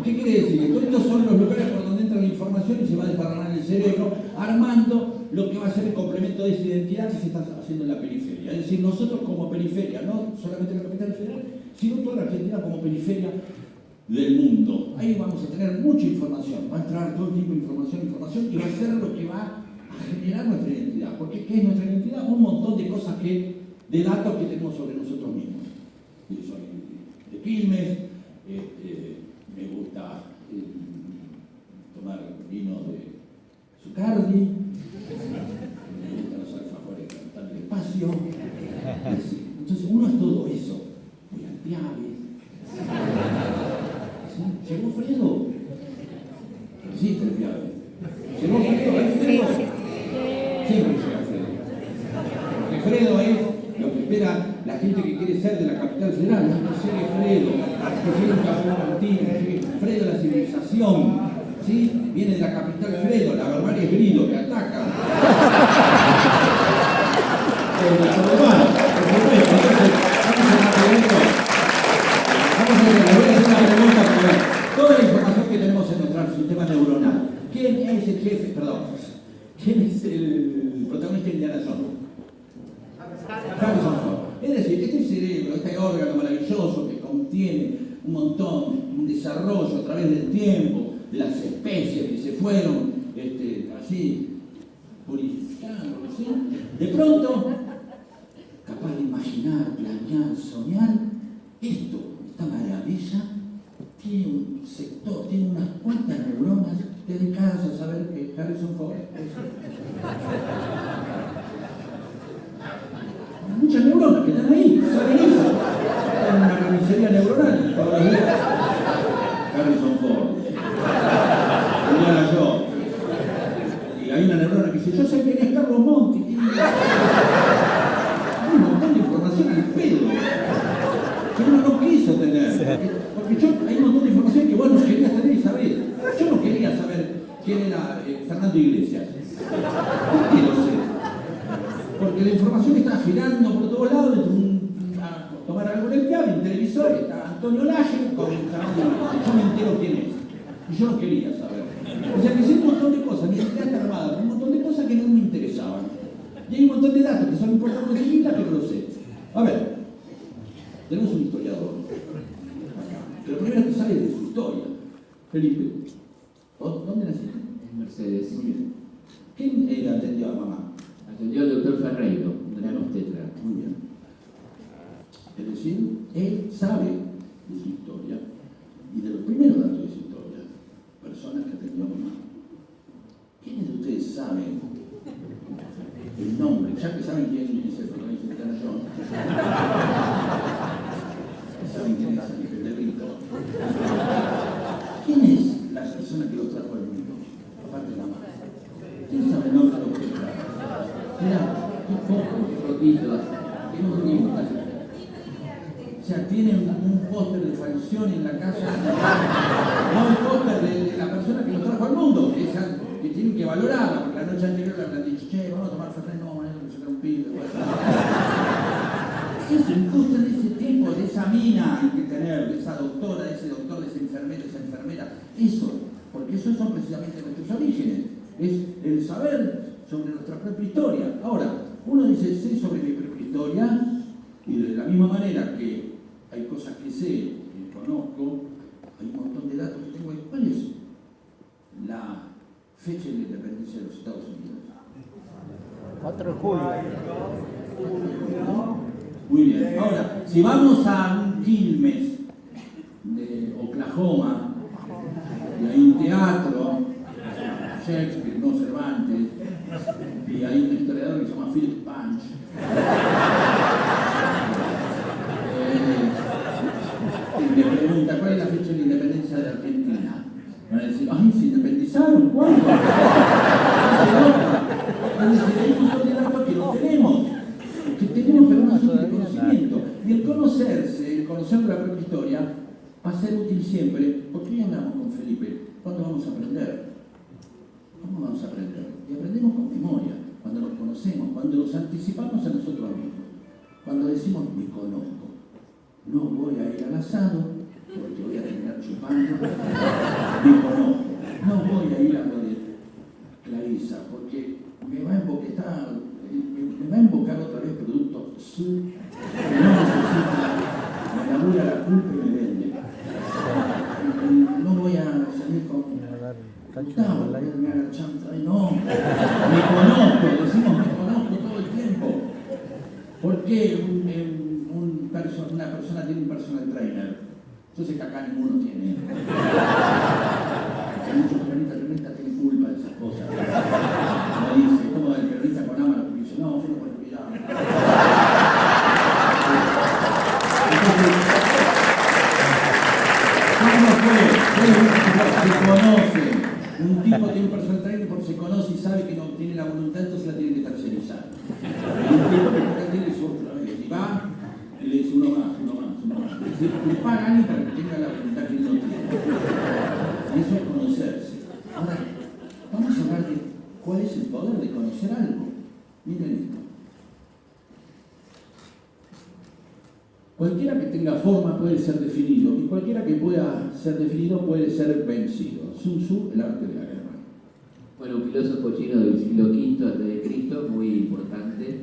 Speaker 2: ¿qué quiere decir? Esto? Estos son los lugares por donde entra la información y se va a desparramar en el cerebro, armando lo que va a ser el complemento de esa identidad que se está haciendo en la periferia. Es decir, nosotros como periferia, no solamente la capital federal, sino toda la Argentina como periferia del mundo. Ahí vamos a tener mucha información, va a entrar todo tipo de información y va a ser lo que va a generar nuestra identidad. Porque ¿qué es nuestra identidad? Un montón de cosas de datos que tenemos sobre nosotros mismos. Yo soy de Quilmes, me gusta tomar vino de Zucardi, me gustan los alfajores que están en el espacio. Entonces uno es todo eso. Voy al Piave. ¿Sí? ¿Llegó Fredo? Existe el Piave. ¿Llegó Fredo? ¿Hay Fredo? Siempre llega Fredo. Porque Fredo es lo que espera la gente que quiere ser de la capital federal. Que llegue Fredo, que llegue un Capón Martín, que llegue Fredo la civilización. ¿Sí? Viene de la capital Fredo, la barbarie es Grido, que ataca. Toda la información que tenemos en nuestro sistema neuronal. ¿Quién es el jefe? Perdón. ¿Quién es el protagonista de Indiana Jones? Harrison Ford. Es decir, este cerebro, este órgano maravilloso que contiene un montón, un desarrollo a través del tiempo, de las especies que se fueron así purificando, ¿sí? De pronto, capaz de imaginar, planear, soñar, esta maravilla, tiene un sector, tiene unas cuantas neuronas dedicadas a saber que Harrison Ford es muchas neuronas que están ahí, saben eso. Están en una carnicería neuronal todos los días. Harrison Ford. Indiana Jones. Y hay una neurona que dice, yo sé quién es Carlos Monti. Y hay un montón de información al pedo. Que uno no quiso tener. Porque hay un montón de información que vos no querías tener y saber. Yo no quería saber quién era Fernando Iglesias. ¿Por qué lo sé? Porque la información está girando por todos lados, a tomar algo en el cable, en televisor, está Antonio Laje con Fernando Iglesias. Yo me entero quién es. Y yo no quería saber. O sea que sé un montón de cosas, mi identidad armada, un montón de cosas que no me interesaban. Y hay un montón de datos que son importantes en mi vida que no lo sé. A ver, tenemos un historiador acá. Pero primero que sabe de su historia. Felipe, ¿dónde naciste?
Speaker 1: En Mercedes.
Speaker 2: Muy bien. ¿Quién atendió a mamá?
Speaker 1: Atendió al doctor Ferreiro, un gran obstetra.
Speaker 2: Muy bien. Es decir, él sabe de su historia y de los primeros datos de su historia, personas que atendió a mamá. ¿Quiénes de ustedes saben el nombre? Ya que saben quién es el protagonista de Indiana Jones, saben quién es el de Rito. ¿Quién es la persona que lo trajo al mundo? Aparte de la madre. ¿Quién sabe el nombre de los que lo trajo? Mirá, qué poco, rotitos, qué bonito. O sea, tienen un póster de Falcioni en la casa. No el póster de la persona que lo trajo al mundo, que tienen que valorarla, porque la noche anterior le habrán dicho, che, vamos a tomar Fernet, no, mañana que se un pibe. Es un póster de ese tipo, de esa mina hay que tener, de esa doctora, de ese doctor, de esa enfermera. Eso, porque esos son precisamente nuestros orígenes. Es el saber sobre nuestra propia historia. Ahora, uno dice, sé sobre mi propia historia, y de la misma manera que hay cosas que sé, que conozco, hay un montón de datos que tengo ahí. ¿Cuál es la fecha de la independencia de los Estados Unidos?
Speaker 5: 4 de julio.
Speaker 2: Muy bien. Ahora, si vamos a un Quilmes de Oklahoma, y hay un teatro, Shakespeare, no Cervantes, y hay un historiador que se llama Philip Punch. Le pregunta, ¿cuál es la fecha de la independencia de Argentina? Van a decir, ¡ay, se independizaron! ¿Cuándo? Van a decir, hay un montón de datos que no tenemos, que tenemos pero no son de conocimiento. Y el conocerse, el conocer la propia historia, va a ser útil siempre, porque hoy hablamos con Felipe, ¿cuándo vamos a aprender? ¿Cómo vamos a aprender? Y aprendemos con memoria, cuando nos conocemos, cuando nos anticipamos a nosotros mismos, cuando decimos, me conozco. No voy a ir al asado, porque voy a terminar chupando, me conozco. No voy a ir a lo de Clarisa, porque me va a invocar otra vez producto que no necesita, me labura la culpa y me vende. No voy a salir con Gustavo, voy a terminar la chanta. Ay, no, me conozco, decimos me conozco todo el tiempo. ¿Por qué una persona tiene un personal trainer? Yo sé que acá ninguno tiene. Porque muchos peronistas tienen culpa de esas cosas. Me dice, como el peronista con Ámara, porque dice, no, fui por cuidado. ¿Cómo fue? Se conoce. Un tipo tiene un personal trainer porque se conoce y sabe que no tiene la voluntad, entonces la tiene que tercerizar. Y un tipo que tiene su otra vez. Y va y le dice uno más. Es decir, le paga a alguien para que tenga la voluntad que él no tiene. Y eso es conocerse. Ahora, vamos a hablar de cuál es el poder de conocer algo. Miren esto. Cualquiera que tenga forma puede ser definido, y cualquiera que pueda ser definido puede ser vencido. Sun Tzu, el arte de la guerra.
Speaker 1: Bueno, filósofo chino del siglo V a.C., muy importante,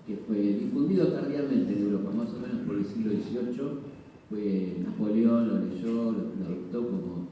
Speaker 1: que fue difundido tardíamente en Europa, más o menos por el siglo XVIII. Fue Napoleón, lo leyó, lo adoptó como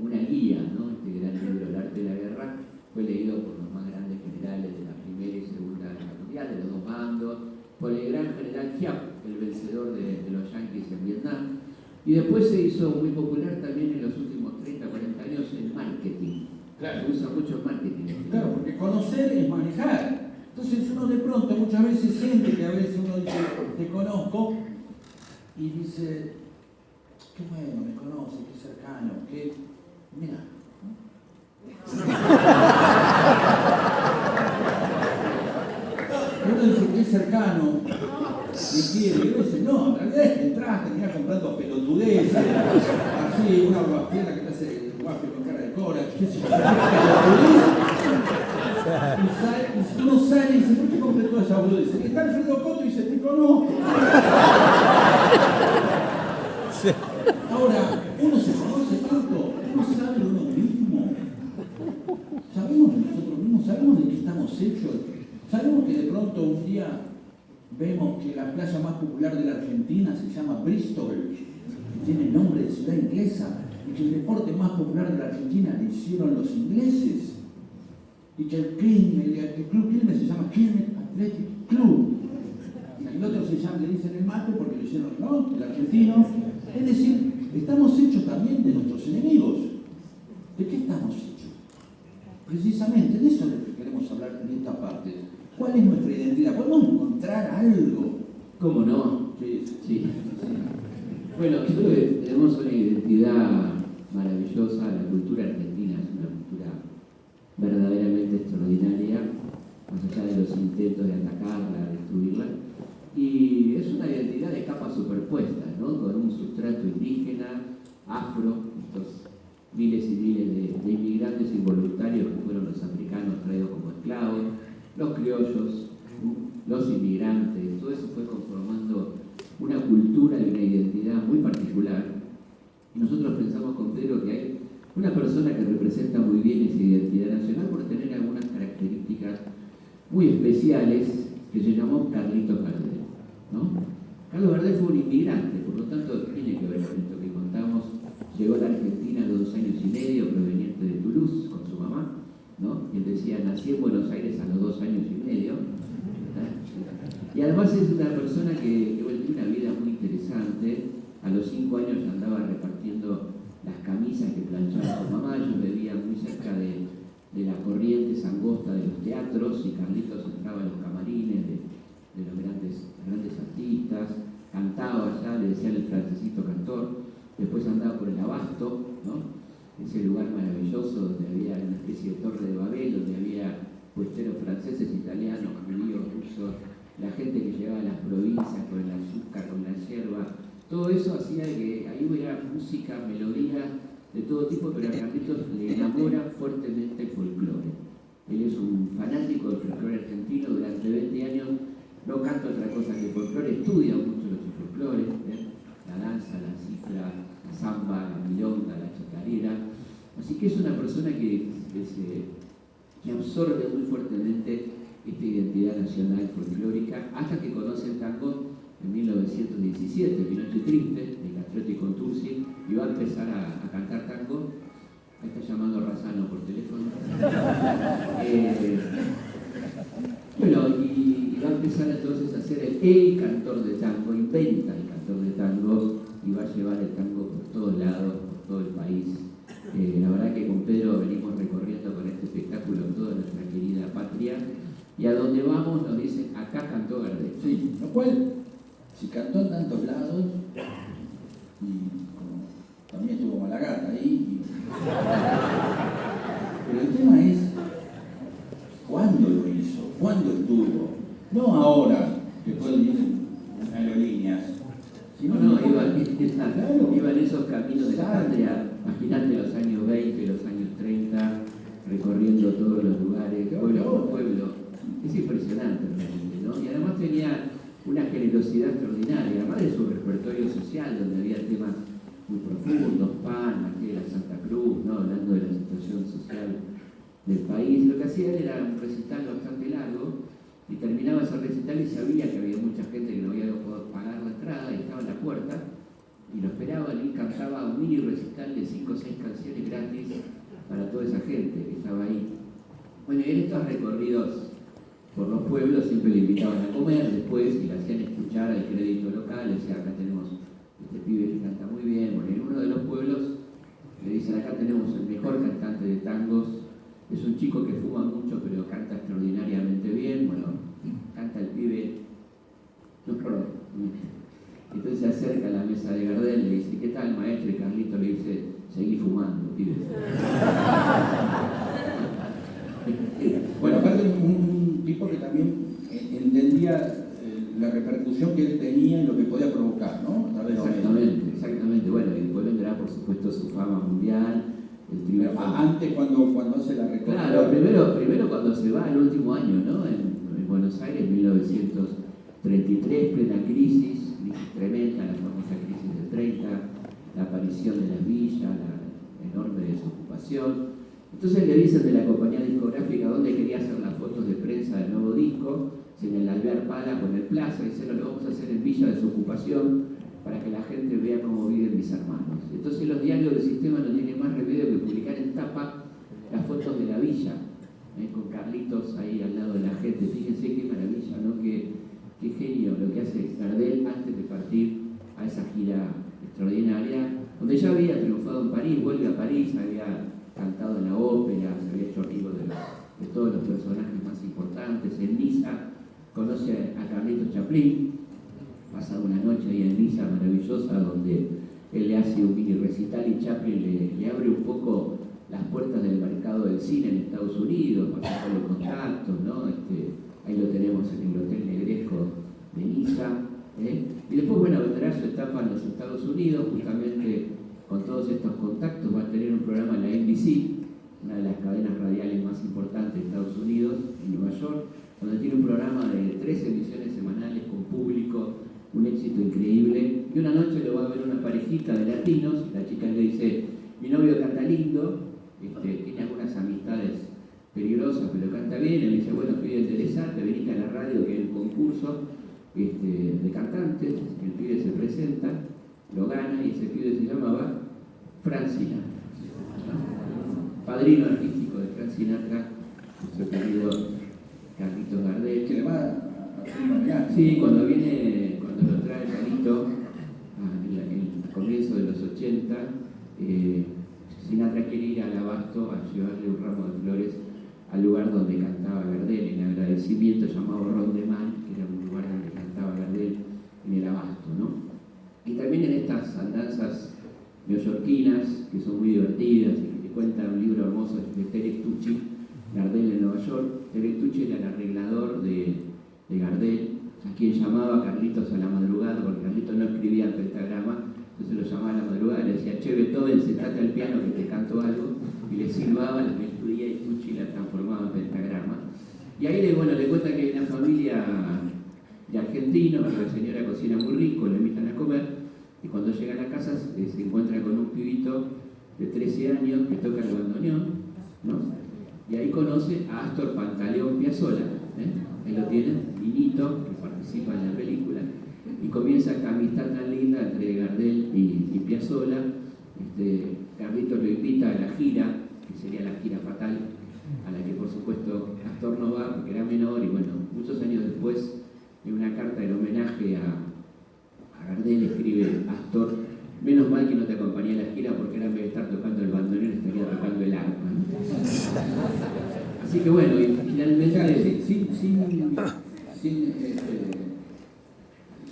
Speaker 1: una guía, ¿no? Este gran libro, El arte de la guerra, fue leído por los más grandes generales de la Primera y Segunda Guerra Mundial, de los dos bandos, por el gran general Giap, el vencedor de los yanquis en Vietnam. Y después se hizo muy popular también en los últimos 30, 40 años el marketing.
Speaker 2: Claro.
Speaker 1: Se usa mucho el marketing.
Speaker 2: Claro, porque conocer es manejar. Entonces uno de pronto muchas veces siente que a veces uno dice, te conozco, y dice, qué bueno, me conoce, qué cercano, qué... Mira. Uno dice, qué cercano, me quiere, y a veces no, en realidad es que entraste, tenías comprando pelotudeces, así, una guapiela que te hace guapio con cara de cora, qué sé yo, y uno sale y dice, ¿por qué compré toda esa boludez? Y está Alfredo Coto y dice, te conozco. Ahora, uno se conoce tanto, uno sabe de uno mismo. Sabemos de nosotros mismos, sabemos de qué estamos hechos. Sabemos que de pronto un día vemos que la playa más popular de la Argentina se llama Bristol, que tiene nombre de ciudad inglesa, y que el deporte más popular de la Argentina lo hicieron los ingleses. Y que el Club Quilmes se llama Quilmes Athletic Club. Y el otro se llama, le dicen el mate porque lo hicieron, ¿no? El argentino. Es decir, estamos hechos también de nuestros enemigos. ¿De qué estamos hechos? Precisamente de eso es lo que queremos hablar en esta parte. ¿Cuál es nuestra identidad? ¿Podemos encontrar algo?
Speaker 1: ¿Cómo no?
Speaker 2: Sí.
Speaker 1: Sí. Bueno, yo creo que tenemos una identidad maravillosa. La cultura argentina es una cultura verdaderamente extraordinaria, más allá de los intentos de atacarla, de destruirla. Y es una identidad de capas superpuestas, ¿no? Con un sustrato indígena, afro, estos miles y miles de inmigrantes involuntarios que fueron los africanos traídos como esclavos, los criollos, los inmigrantes, todo eso fue conformando una cultura y una identidad muy particular. Y nosotros pensamos con Pedro que hay una persona que representa muy bien esa identidad nacional por tener algunas características muy especiales, que se llamó Carlitos Gardel, ¿no? Carlos Gardel fue un inmigrante, por lo tanto tiene que ver con esto que contamos. Llegó a la Argentina a los 2 años y medio, proveniente de Toulouse, con su mamá, ¿no? Él decía, nací en Buenos Aires a los 2 años y medio. Y además es una persona que tiene una vida muy interesante. A los 5 años ya andaba repartiendo las camisas que planchaba su mamá. Ellos vivían muy cerca de la corriente angosta de los teatros, y Carlitos entraba en los camarines de los grandes artistas, cantaba allá, le decían el francesito cantor. Después andaba por el Abasto, ¿no? Ese lugar maravilloso donde había una especie de torre de Babel, donde había puesteros franceses, italianos, judíos, rusos, la gente que llegaba a las provincias con el azúcar, con la yerba. Todo eso hacía que ahí hubiera música, melodía de todo tipo, pero a Carlitos le enamora fuertemente el folclore. Él es un fanático del folclore argentino. Durante 20 años no canta otra cosa que folclore, estudia mucho los folclores, la danza, la cifra, la samba, la milonga, la chacarera. Así que es una persona que absorbe muy fuertemente esta identidad nacional folclórica, hasta que conoce el tango en 1917, Mi Noche Triste, de Castriotti con Tursi, y va a empezar a cantar tango. Ahí está llamando Razano por teléfono. Bueno, y va a empezar entonces a ser el cantor de tango, inventa el cantor de tango, y va a llevar el tango por todos lados, por todo el país. La verdad que con Pedro venimos recorriendo con este espectáculo toda nuestra querida patria, y a donde vamos nos dicen, acá cantó Gardel.
Speaker 2: Sí, lo cual, si cantó en tantos lados, y como también estuvo Malagata ahí, pero el tema es, ¿cuándo lo hizo? ¿Cuándo estuvo? No ahora, que pueden ir en aerolíneas.
Speaker 1: No, iba en esos caminos de la patria. Imagínate los años 20, los años 30, recorriendo todos los lugares, pueblo por pueblo. Es impresionante realmente, ¿no? Y además tenía una generosidad extraordinaria, además de su repertorio social, donde había temas muy profundos, Pan, aquella Santa Cruz, ¿no? Hablando de la situación social del país. Lo que hacía él era un recital bastante largo y terminaba ese recital y sabía que había mucha gente que no había podido pagar la entrada y estaba en la puerta y lo esperaban y cantaba un mini recital de 5 o 6 canciones gratis para toda esa gente que estaba ahí. Bueno, y en estos recorridos por los pueblos siempre le invitaban a comer después y le hacían escuchar al crédito local, decía, acá tenemos este pibe que canta muy bien. Bueno, en uno de los pueblos le dicen, acá tenemos el mejor cantante de tangos, es un chico que fuma mucho pero canta extraordinariamente bien. Bueno, canta el pibe, no, perdón. Entonces se acerca a la mesa de Gardel, le dice, ¿qué tal, maestro? Y Carlito le dice, seguí fumando, pibe.
Speaker 2: Bueno, aparte un tipo que también entendía la repercusión que él tenía y lo que podía provocar, ¿no? A través de
Speaker 1: Exactamente, exactamente. Bueno, y después vendrá, por supuesto, su fama mundial. El primer
Speaker 2: antes, cuando hace la recorrida.
Speaker 1: Claro, primero cuando se va el último año, ¿no? En Buenos Aires, 1933, plena crisis tremenda, la famosa crisis del 30, la aparición de las villas, la enorme desocupación. Entonces le dicen de la compañía discográfica dónde quería hacer las fotos de prensa del nuevo disco, si en el Alvear Pala o en el Plaza, y dice, no, lo vamos a hacer en Villa Desocupación para que la gente vea cómo viven mis hermanos. Entonces los diarios del sistema no tienen más remedio que publicar en tapa las fotos de la villa, con Carlitos ahí al lado de la gente. Fíjense qué maravilla, ¿no? Qué genio lo que hace Gardel antes de partir a esa gira extraordinaria, donde ya había triunfado en París, vuelve a París, había cantado en la ópera, se había hecho amigo de todos los personajes más importantes. En Niza conoce a Carlitos Chaplin, pasa una noche ahí en Niza maravillosa donde él le hace un mini recital y Chaplin le abre un poco las puertas del mercado del cine en Estados Unidos, pasándole contactos, ¿no? Ahí lo tenemos en el Hotel Negresco de Niza. Y después, bueno, vendrá su etapa en los Estados Unidos, justamente con todos estos contactos. Va a tener un programa en la NBC, una de las cadenas radiales más importantes de Estados Unidos, en Nueva York, donde tiene un programa de 3 emisiones semanales con público, un éxito increíble. Y una noche lo va a ver una parejita de latinos, y la chica le dice, mi novio canta lindo, tiene algunas amistades peligrosas, pero canta bien. Él dice, bueno, pibe, interesante, venite a la radio, que hay un concurso de cantantes. El pibe se presenta, lo gana, y ese pibe se llamaba Frank Sinatra, padrino artístico de Frank Sinatra, nuestro querido Carlitos Gardel.
Speaker 2: Que le va a hacer un homenaje.
Speaker 1: Sí, cuando lo trae Carlito, en el comienzo de los 80, Sinatra quiere ir al Abasto a llevarle un ramo de flores al lugar donde cantaba Gardel, en agradecimiento, llamado Rondeman, que era un lugar donde cantaba Gardel en el Abasto, ¿no? Y también en estas andanzas neoyorquinas, que son muy divertidas y que cuenta un libro hermoso de Terek Tucci, Gardel en Nueva York. Terek Tucci era el arreglador de Gardel, a quien llamaba Carlitos a la madrugada, porque Carlitos no escribía el pentagrama, entonces lo llamaba a la madrugada, le decía, che, Beethoven, sentate al piano que te canto algo, y le silbaba la melodía y Tucci la transformaba en pentagrama. Y ahí le cuenta que hay una familia de argentinos, que la señora cocina muy rico, le invitan a comer, y cuando llega a la casa se encuentra con un pibito de 13 años que toca el bandoneón, ¿no? Y ahí conoce a Astor Pantaleón Piazzolla, ahí lo tienen, niñito, que participa en la película, y comienza esta amistad tan linda entre Gardel y Piazzolla. Carlitos lo invita a la gira, que sería la gira fatal, a la que por supuesto Astor no va porque era menor, y bueno, muchos años después, en una carta de homenaje a Gardel, escribe Astor, menos mal que no te acompañé a la gira, porque ahora en vez de estar tocando el bandoneón estaría tocando el arpa, ¿no? Así que bueno, y finalmente...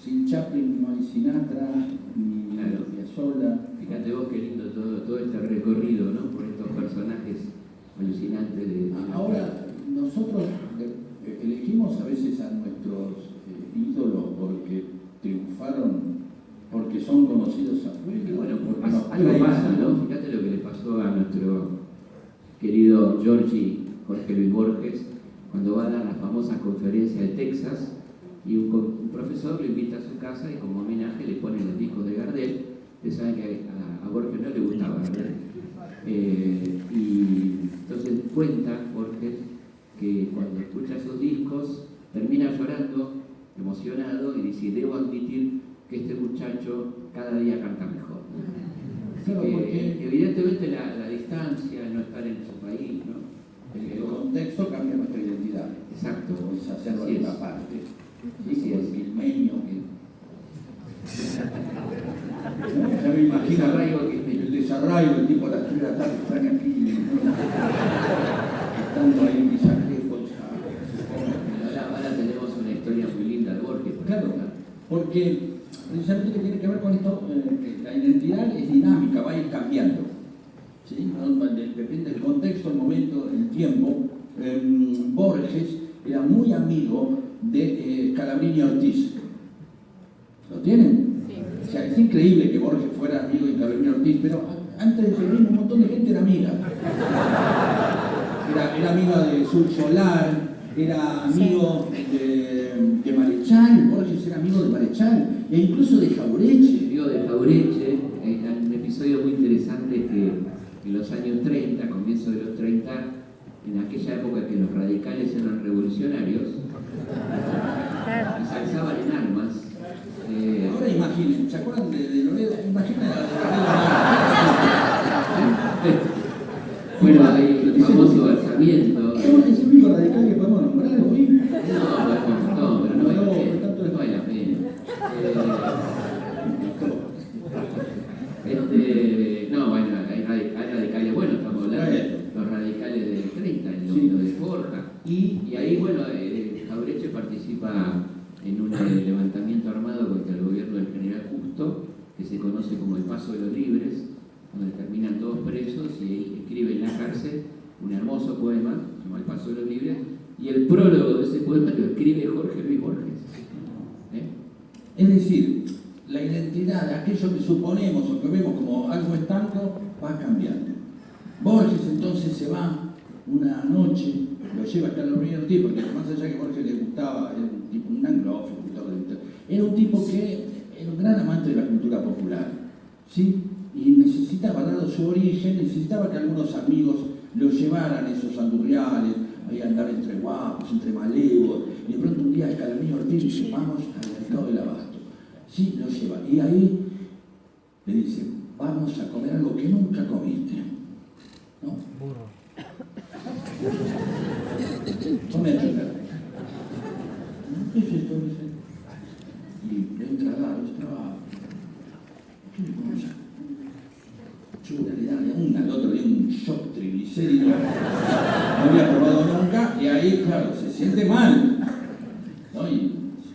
Speaker 2: Sin Chaplin no hay Sinatra, ni
Speaker 1: Claro.
Speaker 2: Piazzolla.
Speaker 1: Fíjate vos qué lindo todo este recorrido, ¿no? Por estos personajes alucinantes de
Speaker 2: Ahora, nosotros elegimos a veces a nuestros ídolos porque triunfaron, porque son conocidos afuera.
Speaker 1: Y bueno,
Speaker 2: porque nos
Speaker 1: algo
Speaker 2: traen
Speaker 1: pasa,
Speaker 2: algo.
Speaker 1: ¿no? Fíjate lo que le pasó a nuestro querido Jorge Luis Borges, cuando va a dar la famosa conferencia de Texas, y un profesor lo invita a su casa y como homenaje le pone los discos de Gardel. Ustedes saben que a Borges no le gustaba Gardel. Y entonces cuenta termina llorando, emocionado, y dice, debo admitir que este muchacho cada día canta mejor.
Speaker 2: Claro, porque
Speaker 1: Evidentemente la distancia, el no estar en su país, ¿no?
Speaker 2: el contexto cambia nuestra identidad.
Speaker 1: Exacto.
Speaker 2: Es hacerlo
Speaker 1: Así
Speaker 2: de
Speaker 1: es.
Speaker 2: una parte.
Speaker 1: Sí, sí,
Speaker 2: el
Speaker 1: es.
Speaker 2: filmeño que... Ya me imagino
Speaker 1: Desarraigo quilmeño.
Speaker 2: el desarraigo, el tipo a las 3 de la tarde están aquí, estando ahí en Villacrespo.
Speaker 1: Ahora tenemos una historia muy linda de Borges.
Speaker 2: Claro, porque precisamente tiene que ver con esto, que la identidad es dinámica, va a ir cambiando. ¿Sí? Depende del contexto, el momento, el tiempo. Borges era muy amigo de Scalabrini Ortiz. ¿Lo tienen?
Speaker 4: Sí.
Speaker 2: O sea, es increíble que Borges fuera amigo de Scalabrini Ortiz, pero antes de Scalabrini un montón de gente era amiga. Era amiga de Sul Solar, era amigo de Marechal, Borges era amigo de Marechal, e incluso de Jauretche.
Speaker 1: Amigo de Jauretche, hay un episodio muy interesante que en los años 30, comienzo de los 30, en aquella época que los radicales eran revolucionarios y se alzaban en armas.
Speaker 2: Ahora imaginen, ¿se acuerdan de Loredo? Imaginen a
Speaker 1: Bueno, hay el famoso alzamiento.
Speaker 2: Es el único radical que podemos nombrar hoy.
Speaker 1: No, pero no vale la pena. No vale la pena. No, bueno, hay radicales buenos, estamos hablando de los radicales del 30, en lo de Forja. Y ahí, bueno, Jauretche participa en un levantamiento armado contra el gobierno del general Justo, que se conoce como el Paso de los Libres, donde terminan todos presos, y él escribe en la cárcel un hermoso poema, llamado El Paso de los Libres, y el prólogo de ese poema lo escribe Jorge Luis Borges.
Speaker 2: Es decir, la identidad, aquello que suponemos o que vemos como algo estanco, va cambiando. Borges entonces se va una noche, lo lleva hasta el primer Ortiz, porque más allá que Borges le gustaba, era un tipo, un anglófono, era un tipo que era un gran amante de la cultura popular, ¿sí? Y necesitaba, dado su origen, necesitaba que algunos amigos lo llevaran a esos andurriales, ahí a andar entre guapos, entre malevos, y de pronto un día Scalabrini Ortiz dice, vamos al mercado del abasto. Sí, lo lleva. Y ahí le dice, vamos a comer algo que nunca comiste. ¿No?
Speaker 5: Burro.
Speaker 2: Come a chutar. ¿Qué es esto? Dice. Y le entra a dar, ¿qué le vamos a chura, le da al otro le da un shock triglicérido. No había probado nunca, y ahí, claro, se siente mal. ¿No? Y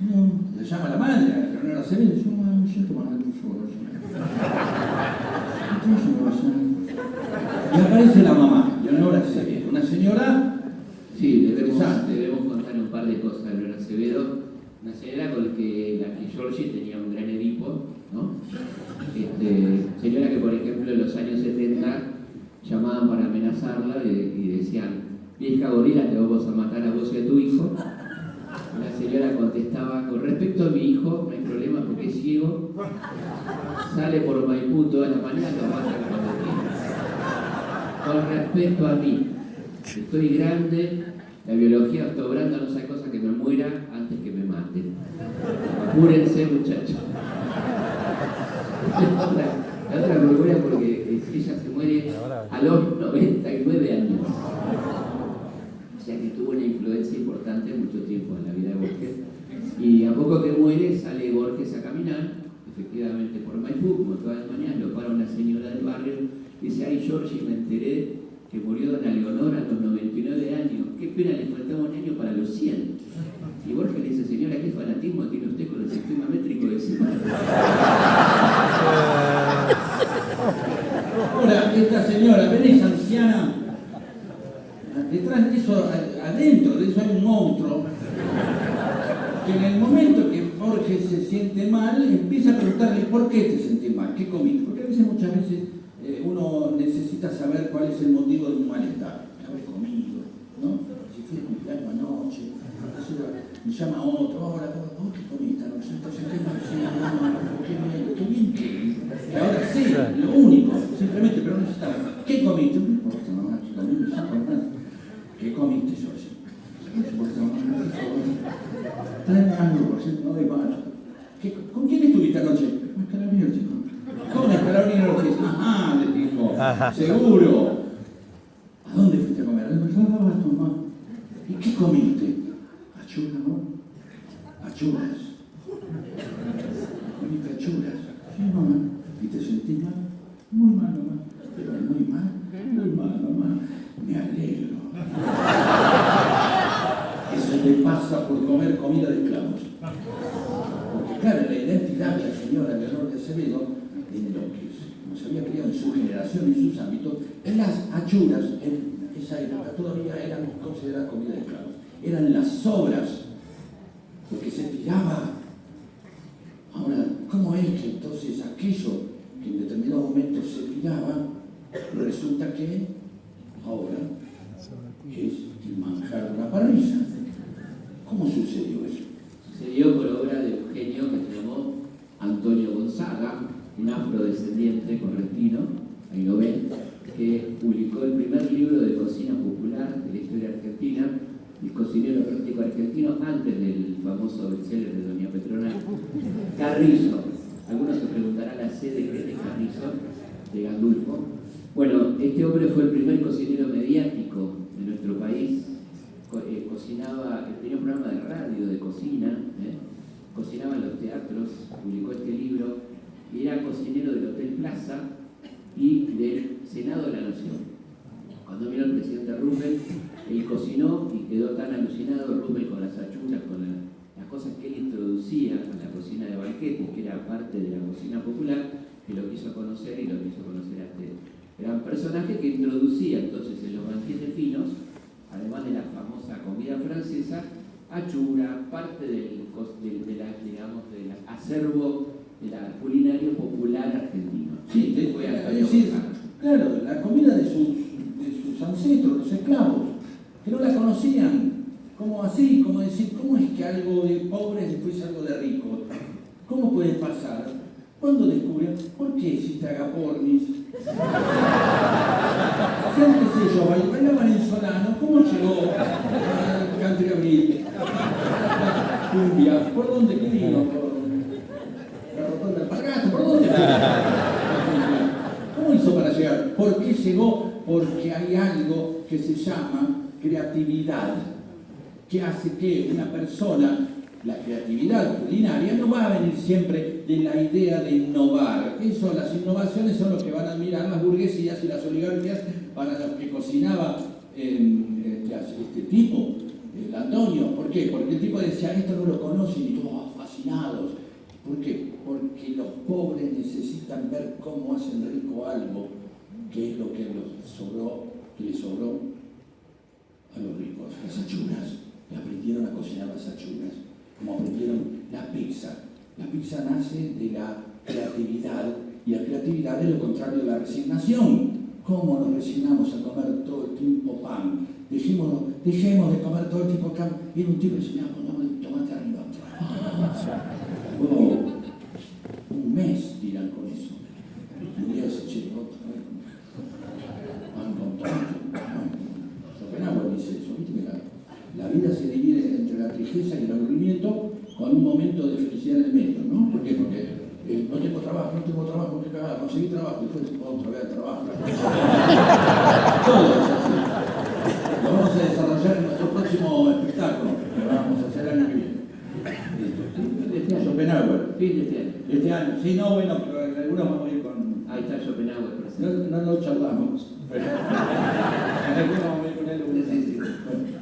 Speaker 2: no, le llama a la madre, a la Leonora Acevedo, y dice, no, me siento mal, por favor. Y aparece la mamá, Leonora Acevedo, una señora.
Speaker 1: Sí, debemos contar un par de cosas de Leonora Acevedo. Una señora con la que Giorgi tenía un gran Edipo, ¿no? Señora que, por ejemplo, en los años 70 llamaban para amenazarla y decían, vieja gorila, te vamos a matar a vos y a tu hijo. La señora contestaba, con respecto a mi hijo, no hay problema porque es ciego, sale por Maipú toda la mañana, lo matan cuando quiera. Con respecto a mí, estoy grande, la biología está obrando, no sé cosa que me muera antes que me maten. Apúrense, muchachos. La otra locura porque ella se muere a los 99 años. O sea que tuvo una influencia importante mucho tiempo en la vida de Borges. Y a poco que muere sale Borges a caminar, efectivamente por Maipú, como todas las mañanas, lo para una señora del barrio, y dice, ay Giorgi, me enteré que murió doña Leonora a los 99 años, qué pena, le faltaba un año para los 100. Y Borges le dice, señora, ¿qué fanatismo tiene usted con el sistema métrico decimal?
Speaker 2: Ahora, esta señora, ven esa anciana, detrás de eso, adentro de eso hay un monstruo, que en el momento que Borges se siente mal, empieza a preguntarle, ¿por qué te sentís mal? ¿Qué comiste? Porque a veces, muchas veces, uno necesita saber cuál es el motivo de un malestar. ¿Qué habré comido? ¿No? Si fui de cumpleaños anoche, me llama otro, ahora, ¿vos qué comiste anoche? Entonces, ¿qué bien que? Y ahora sí, lo único, simplemente, pero no necesitaba. ¿Qué comiste? ¿Qué comiste, George? Tráeme algo, por ejemplo, no de más. ¿Con quién estuviste anoche? Con Carabineros, chico. ¿Cómo es Carabineros? Ajá, le dijo. Seguro. ¿A dónde fuiste a comer? Mamá. ¿Y qué comiste? Achuras, ¿no? Achuras. Comiste achuras. Sí, mamá. ¿Y te sentís mal? Muy mal, mamá. Pero muy mal. Muy mal, mamá. Me alegro. Eso le pasa por comer comida de esclavos. Porque claro, la identidad de la señora Leonor de Acevedo, en lo que como se había criado en su generación y sus ámbitos, en las achuras, en esa época todavía eran consideradas comida de esclavos. Eran las sobras, lo que se tiraba. Ahora, ¿cómo es que entonces aquello que en determinado momento se tiraba, resulta que ahora es el manjar de una parrilla? ¿Cómo sucedió eso?
Speaker 1: Sucedió por obra de Eugenio, que se llamó Antonio Gonzaga, un afrodescendiente correntino, ahí lo ven, que publicó el primer libro de cocina popular de la historia argentina, El cocinero práctico argentino, antes del famoso bestseller de Doña Petrona, Carrizo. Algunos se preguntarán la sede que es de Carrizo, de Gandulfo. Bueno, este hombre fue el primer cocinero mediático de nuestro país. Cocinaba, tenía un programa de radio de cocina, cocinaba en los teatros, publicó este libro, y era cocinero del Hotel Plaza y del Senado de la Nación. Cuando vino el presidente Roosevelt, él cocinó y quedó tan alucinado Roosevelt con las achuras, con las cosas que él introducía a la cocina de banquetes, que era parte de la cocina popular, que lo quiso conocer y lo quiso conocer a este gran personaje que introducía entonces en los banquetes finos, además de la famosa comida francesa, achura, parte del acervo culinario popular argentino.
Speaker 2: Sí, es decir, claro, la comida de sus ancestros, los esclavos, que no la conocían. ¿Cómo así? ¿Cómo decir, cómo es que algo de pobre después algo de rico? ¿Cómo puede pasar? ¿Cuándo descubrieron? ¿Por qué existe agapornis? ¿Qué sé yo? Bailaba venezolano, ¿cómo llegó al country abril? Cumbia, ¿por dónde vino? ¿Por la rotonda del Alpargatas? ¿Por dónde fue? ¿Cómo hizo para llegar? ¿Por qué llegó? Porque hay algo que se llama creatividad, que hace que una persona, la creatividad culinaria, no va a venir siempre de la idea de innovar. Eso, las innovaciones son los que van a admirar las burguesías y las oligarquías para los que cocinaba este tipo, el Antonio. ¿Por qué? Porque el tipo decía, esto no lo conocen y todos fascinados. ¿Por qué? Porque los pobres necesitan ver cómo hacen rico algo, que es lo que les sobró a los ricos. Las achuras. Aprendieron a cocinar las achuras, como aprendieron la pizza. La pizza nace de la creatividad, y la creatividad es lo contrario de la resignación. ¿Cómo nos resignamos a comer todo el tiempo pan? Dejemos de comer todo el tiempo pan. Viene un tipo y dice, pongamos el tomate arriba. Un mes dirán con eso. Un día se eche otra vez. Pan con tomate. Schopenhauer dice eso, ¿viste? La vida se divide entre la tristeza y el aburrimiento con un momento de felicidad en el medio, ¿no? ¿Por qué? Porque no tengo trabajo, qué cagada, conseguí trabajo, después otra vez trabajo. Todo es así. Lo vamos a desarrollar en nuestro próximo espectáculo, que vamos a hacer el año que viene. Listo. Schopenhauer. Este año. Sí, no, bueno, pero en algunos vamos a ir con...
Speaker 1: Ahí está Schopenhauer presente.
Speaker 2: No lo charlamos. Pero... en algunos vamos a ir con él.
Speaker 1: Sí.
Speaker 2: Bueno.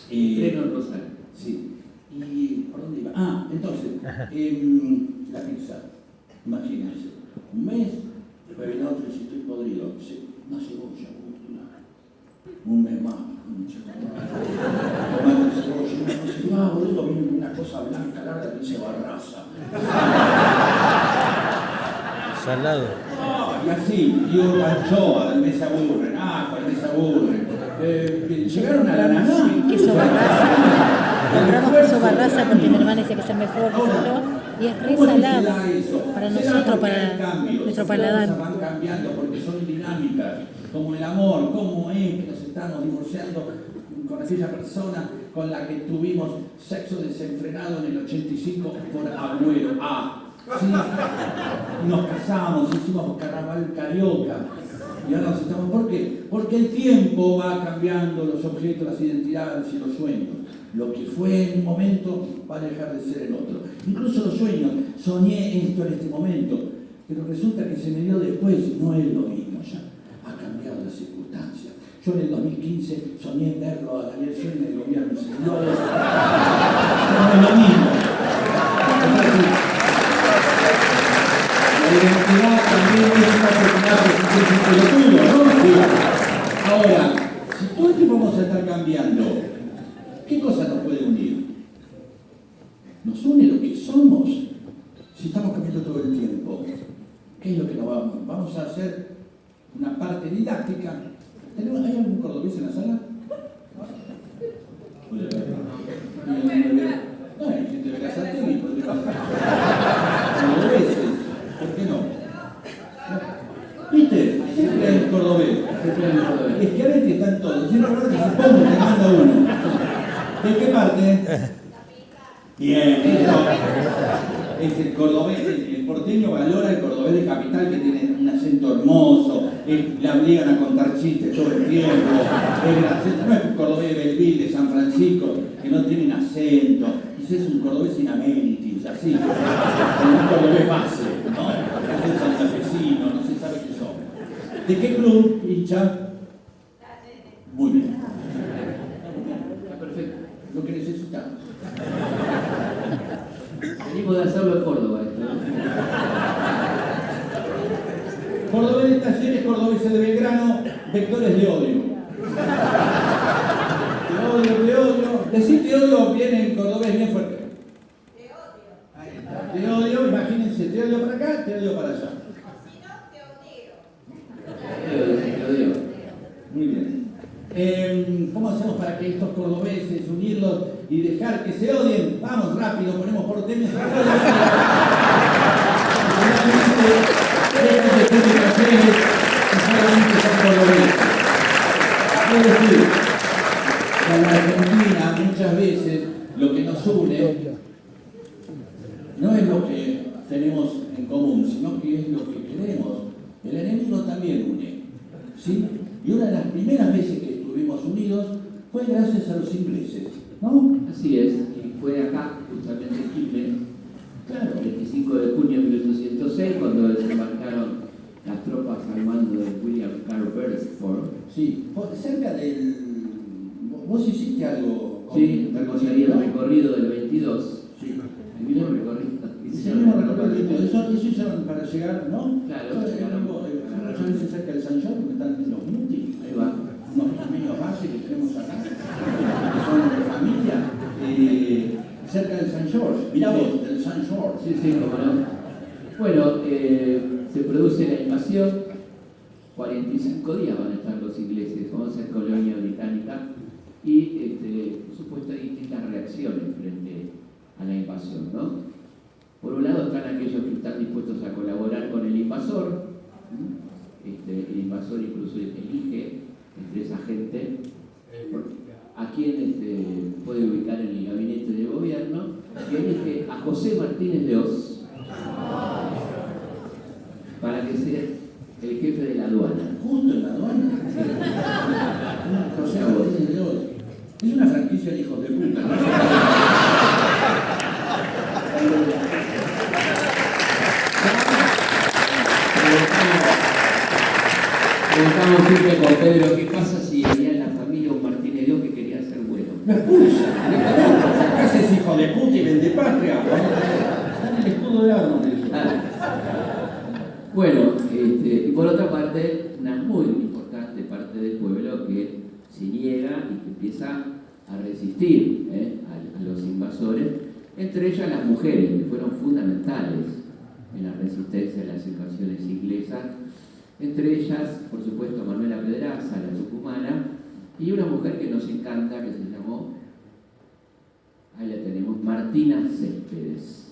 Speaker 1: Estreno en Rosario.
Speaker 2: Sí. ¿Y por dónde iba? Entonces, la pizza. Imagínense. Un mes, después viene otro y dice, estoy podrido. Sí, una cebolla, un mes más. Tomate, cebolla, boludo, viene una cosa blanca, larga, que dice Barraza.
Speaker 5: Salado.
Speaker 2: Y así, y un anchoa, del mes se aburren, del mes se aburren. Llegaron a la naná.
Speaker 6: Queso Barraza. Compramos queso Barraza porque mi hermana dice que es el mejor, qué sé yo, y es re salado para nosotros, para nuestro paladar.
Speaker 2: Van cambiando porque son dinámicas, como el amor, cómo es que nos estamos divorciando con aquella persona con la que tuvimos sexo desenfrenado en el 85 por Agüero. Sí, nos casamos, hicimos carnaval carioca. Y ahora nos estamos. ¿Por qué? Porque el tiempo va cambiando los objetos, las identidades y los sueños. Lo que fue en un momento va a dejar de ser en otro. Incluso los sueños. Soñé esto en este momento, pero resulta que se me dio después. No es lo mismo ya. Ha cambiado la circunstancia. Yo en el 2015 soñé verlo a Daniel Scioli en el gobierno. No es lo mismo. La identidad también es una oportunidad de un pelotudo, ¿no? Ahora, si todo el tiempo vamos a estar cambiando, ¿qué cosa nos puede unir? Nos une lo que somos. Si estamos cambiando todo el tiempo, ¿qué es lo que nos vamos? Vamos a hacer una parte didáctica. ¿Hay algún cordobés en la sala? No, hay gente de Casategui, podría pasar. Cordobeses, ¿por qué no? ¿Viste? Siempre hay cordobés. Es que a veces están todos. Siempre verdad que se pongo, te manda uno. ¿De qué parte? Bien, eso. Es el cordobés, el porteño valora el cordobés de capital que tiene un acento hermoso, le obligan a contar chistes todo el tiempo, es gracioso. No es un cordobés de Belville, de San Francisco, que no tienen acento, y es un cordobés sin amenities, así, un cordobés base, ¿no? Es el santafesino, no se sabe qué son. ¿De qué club, hincha? Muy bien. Está perfecto, lo que necesitamos.
Speaker 1: Venimos de hacerlo en Córdoba.
Speaker 2: Cordobés de Talleres, cordobeses de Belgrano, vectores de odio. Te odio. Decir te odio viene en cordobés bien fuerte. Te odio, imagínense, te odio para acá, te odio para allá.
Speaker 1: Te odio.
Speaker 2: Muy bien. ¿Cómo hacemos para que estos cordobeses unirlos y dejar que se odien? Vamos rápido, ponemos porteños. Es decir, con la Argentina muchas veces lo que nos une no es lo que tenemos en común, sino que es lo que queremos. El enemigo también une, ¿sí? Y una de las primeras veces que estuvimos unidos fue gracias a los ingleses, ¿no?
Speaker 1: Así es, y fue acá, justamente en Quilmes,
Speaker 2: Claro.
Speaker 1: el 25 de junio de 1806, cuando desembarcaron las tropas al mando de William Carl Beresford.
Speaker 2: Sí, cerca del... Vos hiciste algo...
Speaker 1: Sí, recorrí el recorrido del 22.
Speaker 2: Sí.
Speaker 1: El mismo recorrido.
Speaker 2: Hicimos recorrido. Eso hicieron para llegar, ¿no?
Speaker 1: Claro,
Speaker 2: Yo
Speaker 1: claro.
Speaker 2: muchas veces cerca del San Jorge, que están los Muti.
Speaker 1: Ahí va.
Speaker 2: Unos amigos bases que tenemos acá, que son de familia, cerca del San Jorge. Mirá vos, del San Jorge.
Speaker 1: Sí, cómo no. Bueno, se produce la invasión, 45 días van a estar los ingleses, vamos a ser colonia británica, y por supuesto hay distintas reacciones frente a la invasión, ¿no? Por un lado están aquellos que están dispuestos a colaborar con el invasor, el invasor incluso elige entre esa gente a quien puede ubicar en el gabinete de gobierno, y elige a José Martínez de Oz para que sea el jefe de la aduana.
Speaker 2: Justo en la aduana. José Martínez de Oz. Es una franquicia de hijos de puta, ¿no?
Speaker 1: Preguntamos siempre con Pedro qué pasa si había en la familia un Martínez de Oz que quería ser bueno.
Speaker 2: Me expulsa. Ese es hijo de puta y vende patria. Está en el escudo de armas de eso.
Speaker 1: Bueno, y por otra parte, una muy importante parte del pueblo que se niega y que empieza a resistir a los invasores, entre ellas las mujeres, que fueron fundamentales en la resistencia a las invasiones inglesas, entre ellas, por supuesto, Manuela Pedraza, la tucumana, y una mujer que nos encanta, que se llamó, ahí la tenemos, Martina Céspedes.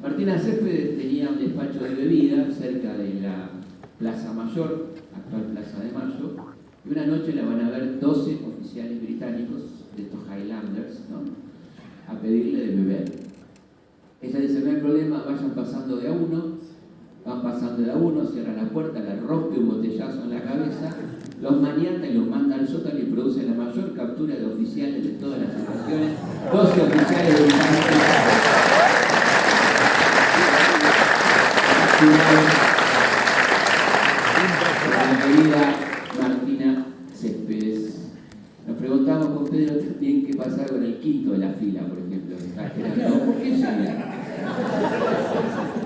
Speaker 1: Martina Céspedes tenía un despacho de bebidas cerca de la Plaza Mayor, actual Plaza de Mayo, y una noche la van a ver 12 oficiales británicos, de estos Highlanders, ¿no?, a pedirle de beber. Ella dice, no hay problema, vayan pasando de a uno, van pasando de a uno, cierran la puerta, le rompe un botellazo en la cabeza, los maniata y los manda al sótano y produce la mayor captura de oficiales de todas las situaciones, 12 oficiales británicos. La querida Martina Céspedes. Nos preguntamos con Pedro también qué pasaba con el quinto de la fila, por ejemplo.
Speaker 2: Claro, ¿por qué sería?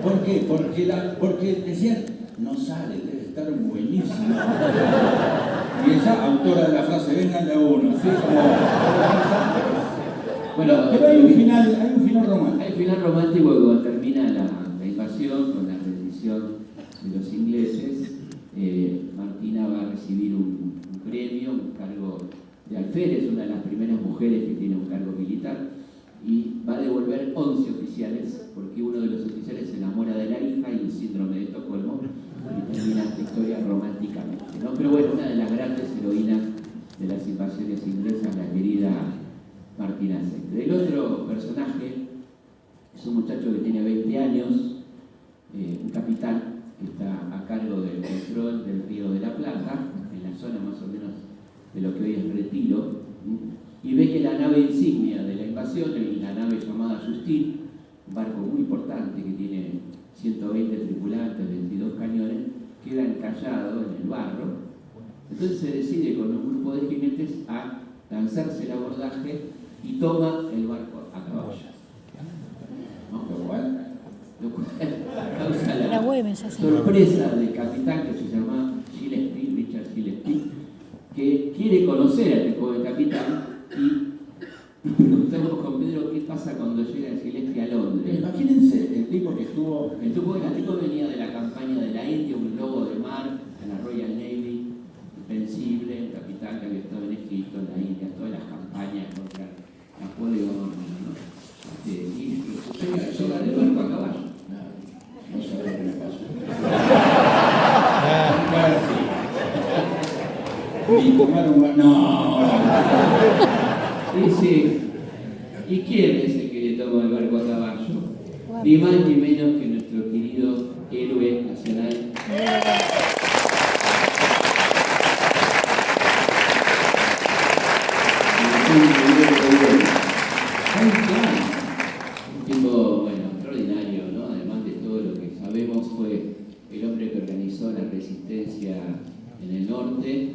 Speaker 2: ¿Por qué? Porque decían, no sale, debe estar buenísimo. Y ella, autora de la frase, vengan de a uno, así como...
Speaker 1: Bueno,
Speaker 2: pero hay un final romántico.
Speaker 1: Hay un final romántico cuando termina la invasión, con la rendición de los ingleses. Martina va a recibir un premio, un cargo de alférez, una de las primeras mujeres que tiene un cargo militar, y va a devolver 11 oficiales, porque uno de los oficiales se enamora de la hija y el síndrome de Estocolmo, y termina esta historia románticamente, ¿no? Pero bueno, una de las grandes heroínas de las invasiones inglesas, la querida Martina Céspedes. El otro personaje es un muchacho que tiene 20 años, un capitán que está a cargo del control del Río de la Plata, en la zona más o menos de lo que hoy es Retiro, y ve que la nave insignia de la invasión, la nave llamada Justin, un barco muy importante que tiene 120 tripulantes, 22 cañones, queda encallado en el barro. Entonces se decide con un grupo de jinetes a lanzarse el abordaje y toma el barco a caballo.
Speaker 2: Lo cual
Speaker 1: Causa la
Speaker 6: Era Güemes, esa.
Speaker 1: sorpresa del capitán, que se llama Gillespie, Richard Gillespie, que quiere conocer a este joven capitán, y nos preguntamos con Pedro qué pasa cuando llega Gillespie a Londres.
Speaker 2: imagínense, el tipo que estuvo...
Speaker 1: El tipo venía de la campaña de la India, un lobo de mar, en la Royal Navy, invencible, un capitán que había estado en Egipto, en la India, todas las campañas contra Napoleón, ¿no? Y llega del barco a caballo.
Speaker 2: No sabe lo que le pasó. Y tomaron un... No.
Speaker 1: Dice, ¿y quién es el que le toma el barco a caballo? Ni más ni menos que nuestro querido héroe nacional. Un tipo, bueno, extraordinario, ¿no? Además de todo lo que sabemos, fue el hombre que organizó la resistencia en el norte,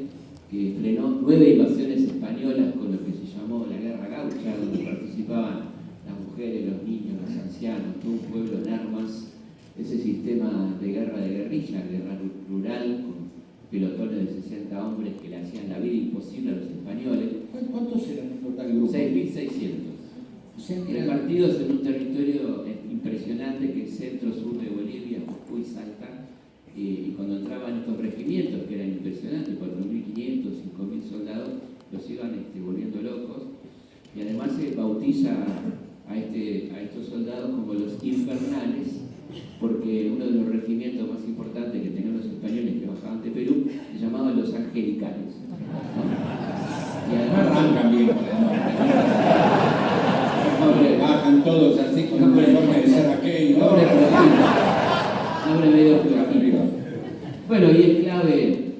Speaker 1: que frenó 9 invasiones españolas con lo que se llamó la Guerra Gaucha, donde participaban las mujeres, los niños, los ancianos, todo un pueblo en armas. Ese sistema de guerrilla, guerra rural, con pelotones de 60 hombres que le hacían la vida imposible a los españoles.
Speaker 2: ¿Cuántos eran en total grupo?
Speaker 1: 6.600.
Speaker 2: O sea, que eran...
Speaker 1: Repartidos en un territorio impresionante que es centro-sur de Bolivia, Jujuy, Salta. Y cuando entraban estos regimientos, que eran impresionantes, 4.500, 5.000 soldados, los iban volviendo locos. Y además se bautiza a estos soldados como los infernales, porque uno de los regimientos más importantes que tenían los españoles que bajaban de Perú se llamaba los angelicales. Y además
Speaker 2: arrancan bien con el bajan todos así con un uniforme de ser aquello.
Speaker 1: Nombre medio florativo. Bueno, y es clave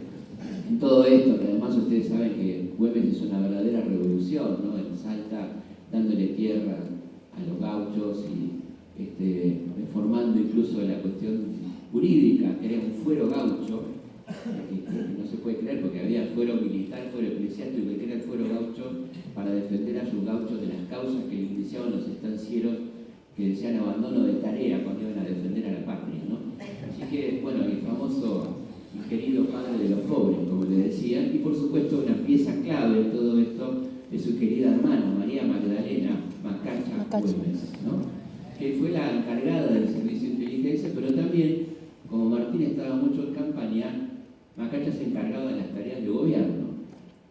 Speaker 1: en todo esto, que además ustedes saben que Güemes es una verdadera revolución, ¿no? En Salta, dándole tierra a los gauchos y reformando incluso la cuestión jurídica, que era un fuero gaucho, que no se puede creer porque había fuero militar, fuero eclesiástico, que era el fuero gaucho para defender a sus gauchos de las causas que le iniciaban los estancieros que decían abandono de tarea cuando iban a defender a la patria, ¿no? Así que, bueno, el famoso y querido padre de los pobres, como le decían, y por supuesto una pieza clave en todo esto es su querida hermana, María Magdalena Macacha Güemes, ¿no? Que fue la encargada del servicio de inteligencia, pero también, como Martín estaba mucho en campaña, Macacha se encargaba de las tareas de gobierno,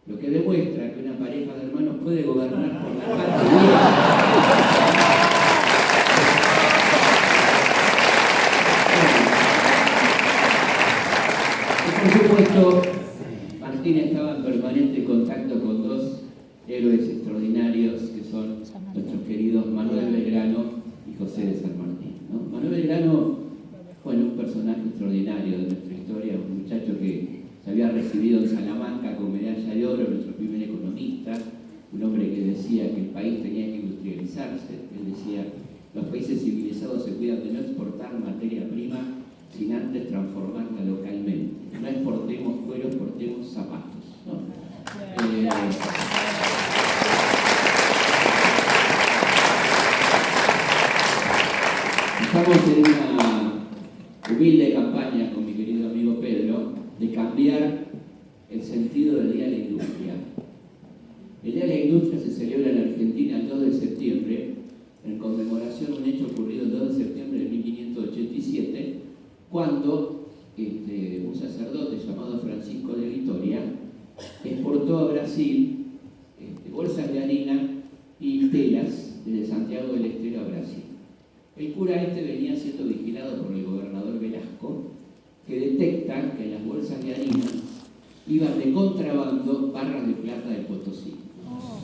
Speaker 1: lo que demuestra que una pareja de hermanos puede gobernar por la patria. Por supuesto, Martín estaba en permanente contacto con dos industrializarse. Él decía, los países civilizados se cuidan de no exportar materia prima sin antes transformarla localmente. No exportemos cuero, exportemos zapatos, ¿no? Estamos en una humilde campaña con mi querido amigo Pedro de cambiar el sentido del Día de la Industria. El Día de la Industria se celebra en Argentina el 2 de septiembre, en conmemoración de un hecho ocurrido el 2 de septiembre de 1587, cuando un sacerdote llamado Francisco de Vitoria exportó a Brasil bolsas de harina y telas desde Santiago del Estero a Brasil. El cura venía siendo vigilado por el gobernador Velasco, que detecta que en las bolsas de harina iban de contrabando barras de plata de Potosí.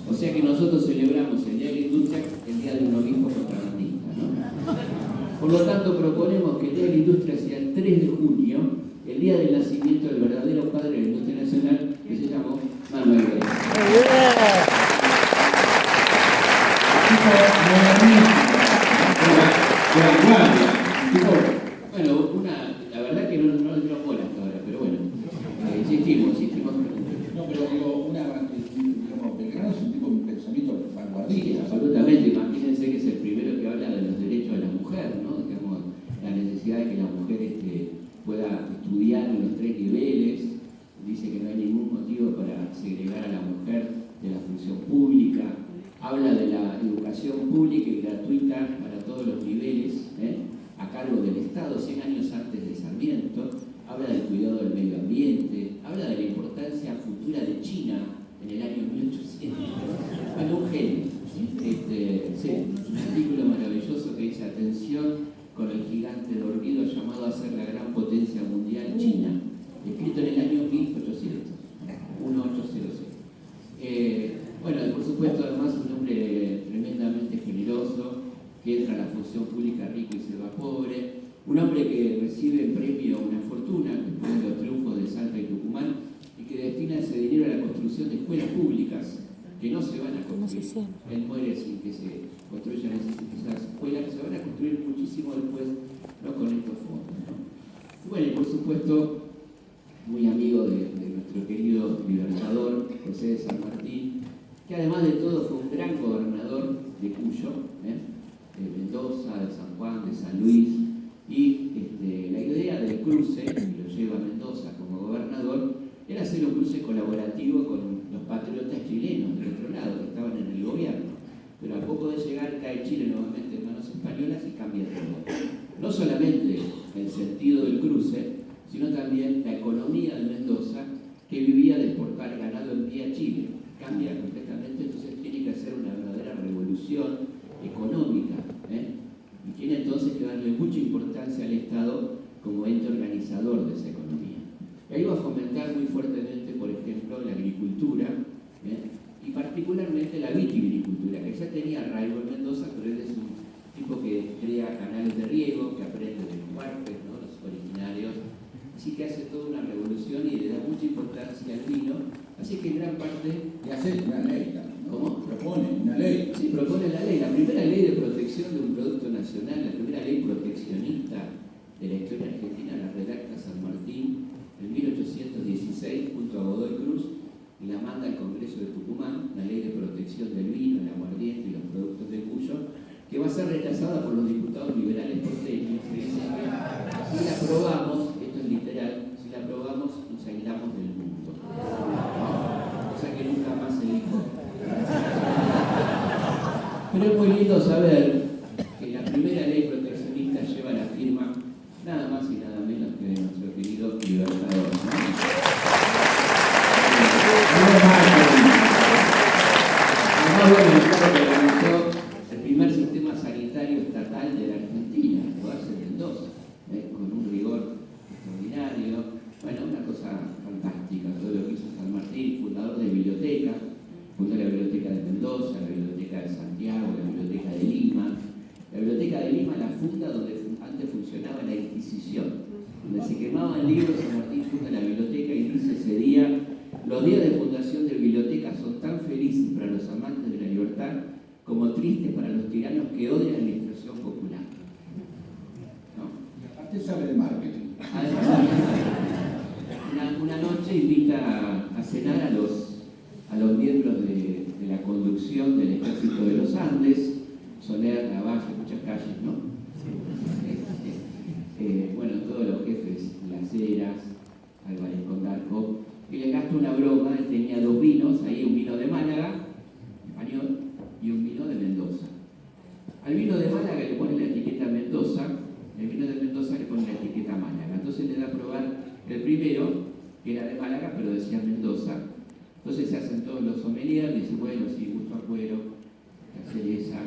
Speaker 1: O sea que nosotros celebramos el Día de la Industria, el Día de un obispo contrabandista, ¿no? Por lo tanto, proponemos que el Día de la Industria sea el 3 de junio, el día del nacimiento del verdadero padre de la industria nacional, que se llamó Manuel Belgrano. Bueno, la verdad que no mola hasta ahora, pero bueno, insistimos.
Speaker 2: No, pero digo, digamos, Belgrano es un tipo de pensamiento vanguardista.
Speaker 1: Sí, absolutamente. Imagínense que es el primero que habla de los derechos de la mujer, ¿no? Digamos, la necesidad de que la mujer pueda estudiar en los 3 niveles. Dice que no hay ningún motivo para segregar a la mujer de la función pública. Habla de la educación pública y gratuita para todos los niveles, a cargo del Estado, 100 años antes de Sarmiento. Habla del cuidado del medio ambiente, habla de la importancia futura de China en el año 1800. Bueno, un genio. Un artículo maravilloso que dice: atención con el gigante dormido llamado a ser la gran potencia mundial, China, escrito en el año 1800. Bueno, por supuesto, además, un hombre tremendamente generoso, que entra a la función pública rico y se va pobre. Un hombre que recibe en premio una fortuna después de los triunfos de Salta y Tucumán y que destina ese dinero a la construcción de escuelas públicas que no se van a construir. Él muere sin que se construyan esas escuelas, que se van a construir muchísimo después, no con estos fondos, ¿no? Bueno, y por supuesto, muy amigo de nuestro querido libertador José de San Martín, que además de todo fue un gran gobernador de Cuyo, de Mendoza, de San Juan, de San Luis. Y la idea del cruce, que lo lleva a Mendoza como gobernador, era hacer un cruce colaborativo con los patriotas chilenos del otro lado, que estaban en el gobierno. Pero a poco de llegar cae Chile nuevamente en manos españolas y cambia todo. No solamente el sentido del cruce, sino también la economía de Mendoza, que vivía de exportar ganado en pie a Chile. Cambia completamente, entonces tiene que hacer una verdadera revolución económica, y tiene entonces que darle mucha importancia al Estado como ente organizador de esa economía. Y ahí va a fomentar muy fuertemente, por ejemplo, la agricultura, y particularmente la vitivinicultura, que ya tenía arraigo en Mendoza, pero él es un tipo que crea canales de riego, que aprende de los huarpes, ¿no? Los originarios, así que hace toda una revolución y le da mucha importancia al vino, así que en gran parte...
Speaker 2: Y hace una ley también, ¿no?
Speaker 1: ¿Cómo?
Speaker 2: Propone una ley.
Speaker 1: Sí, propone la ley, la primera ley de protección de un producto nacional, la primera ley proteccionista de la historia argentina, la redacta San Martín en 1816 junto a Godoy Cruz y la manda al Congreso de Tucumán, la ley de protección del vino, el aguardiente y los productos de Cuyo, que va a ser rechazada por los diputados liberales porteños, que dicen que si la aprobamos, esto es literal, si la aprobamos nos aislamos del mundo. O sea que nunca más se dijo. Pero es muy lindo saber que la primera ley proteccionista lleva la firma nada más y nada menos que de nuestro querido libertador, ¿no? Además, bueno, el Estado que organizó el primer sistema sanitario estatal de la Argentina, lo hace Mendoza, con un rigor extraordinario. Bueno, una cosa fantástica, todo lo que hizo San Martín, fundador de biblioteca, fundó la Biblioteca de Mendoza, la Biblioteca de Santiago, la Biblioteca de Lima. La Biblioteca de Lima la funda donde antes funcionaba la Inquisición, donde se quemaban libros. San Martín funda la biblioteca y dice ese día: los días de fundación de bibliotecas son tan felices para los amantes de la libertad como triste para los tiranos que odian la instrucción popular. ¿No?
Speaker 2: Y aparte sabe de marketing.
Speaker 1: Además, una noche invita a cenar a los miembros de la conducción del Ejército de los Andes, Soler, Lavalle, muchas calles, ¿no? Bueno, todos los jefes, Las Heras, Álvarez Condarco, y le gasta una broma. Él tenía 2 vinos, ahí un vino de Málaga, español, y un vino de Mendoza. Al vino de Málaga le pone la etiqueta Mendoza, el vino de Mendoza le pone la etiqueta Málaga. Entonces le da a probar el primero, que era de Málaga, pero decía Mendoza. Entonces se hacen todos los sommeliers, dicen, bueno, sí, gusto a cuero, la cereza,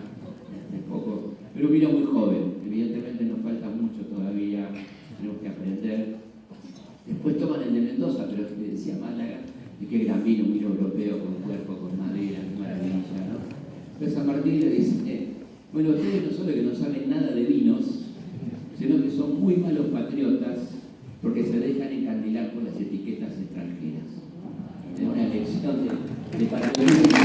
Speaker 1: un poco, pero un vino muy joven. Evidentemente nos falta mucho todavía, tenemos que aprender. Después toman el de Mendoza, pero le decía Málaga, y qué gran vino, un vino europeo con cuerpo, con madera, qué maravilla, ¿no? Entonces San Martín le dice, bueno, ustedes no solo que no saben nada de vinos, sino que son muy malos patriotas porque se dejan encandilar por las etiquetas extranjeras. Es una lección de patriotismo.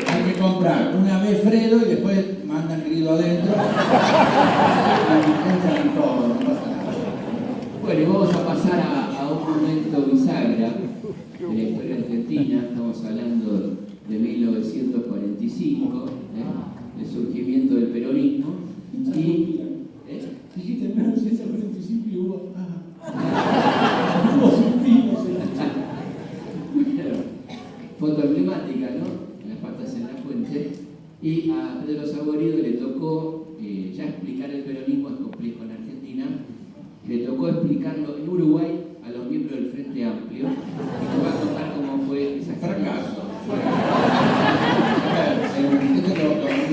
Speaker 2: Hay que comprar una vez Fredo y después mandan grido adentro. Y entran todo, no pasa nada.
Speaker 1: Bueno, y vamos a pasar a un momento bisagra de la historia argentina. Estamos hablando de 1945, el surgimiento del peronismo. Y
Speaker 2: dijiste 1945 y hubo. Hubo suspiros.
Speaker 1: Foto emblemática, ¿no? Las patas en la fuente. Y a Pedro Saborido le tocó ya explicar el peronismo, es complejo en Argentina. Le tocó explicarlo en Uruguay a los miembros del Frente Amplio. Y nos va a contar cómo fue esa
Speaker 2: Fracaso. Esta es una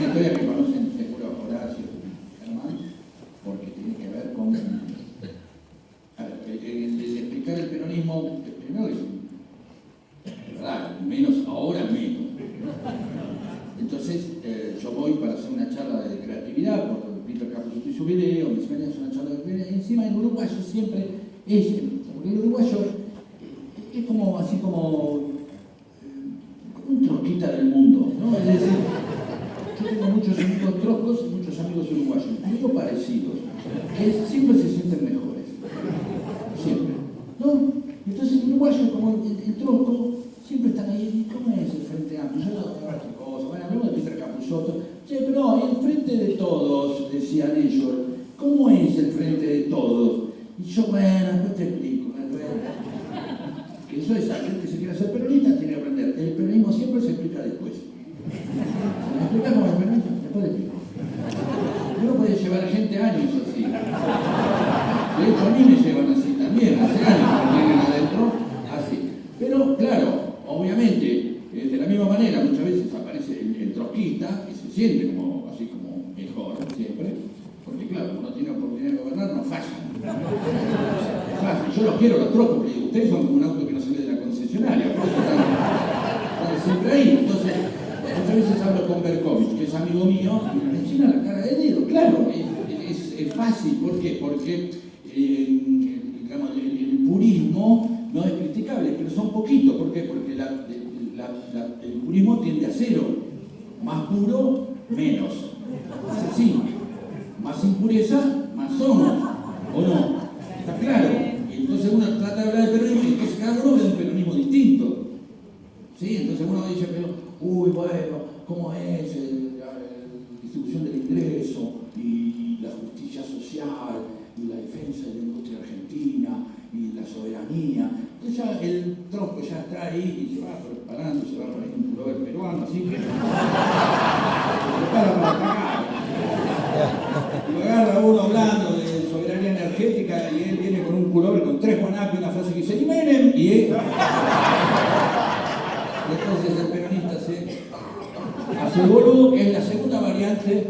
Speaker 2: historia que conocen seguro Horacio Germán, porque tiene que ver con. El explicar el peronismo, primero es verdad, menos, ahora menos. Entonces, yo voy para hacer una charla de creatividad, por Peter Capusotto y su video, me enseñan a hacer una charla de creatividad, y encima el uruguayo siempre es, porque el uruguayo es como, así como un trotskista del mundo, ¿no? Es decir, yo tengo muchos amigos troscos y muchos amigos uruguayos, digo parecidos, que siempre se sienten mejores, siempre, ¿no? Entonces el uruguayo, como el trosco, siempre están ahí. ¿Cómo es el Frente Amplio? Yo no tengo otra cosa. Bueno, hablamos de Peter Capusotto. Che, pero el Frente de Todos, decían ellos. ¿Cómo es el Frente de Todos? Y yo, bueno, después te explico. Que eso es, la gente que se quiere hacer peronista tiene que aprender. El peronismo siempre se explica después. Se me explica cómo es el peronismo, después le explico. Uno puede llevar gente años así. De hecho, a mí me llevan así también, hace años que vienen adentro, así. Pero, claro, obviamente, de la misma manera, muchas veces aparece el trotskista que se siente como, así como mejor siempre, porque claro, uno tiene oportunidad de gobernar, no fallan. Es fácil. Yo los quiero, los trozos, porque ustedes son como un auto que no sale de la concesionaria, por eso están siempre ahí. Entonces, muchas veces hablo con Berkovich, que es amigo mío, y me llena la cara de dedo. Claro, es fácil. ¿Por qué? Porque digamos, el purismo no es criticable, pero son poquitos. ¿Por qué? Porque el purismo tiende a cero. Más puro, menos. Es así. Más impureza, más somos. ¿O no? Está claro. Y entonces uno trata de hablar de peronismo y que cada uno ve un peronismo distinto. ¿Sí? Entonces uno dice, pero, uy, bueno, ¿cómo es la distribución del ingreso y la justicia social y la defensa de la industria argentina y la soberanía? Entonces ya el tronco ya está ahí y se va preparando, se va poniendo un pullover peruano, así que se prepara para atacar. Lo agarra uno hablando de soberanía energética y él viene con un pullover con 3 guanacos y una frase que dice ¡y Menem! Y entonces el peronista se hace el boludo, que es la segunda variante.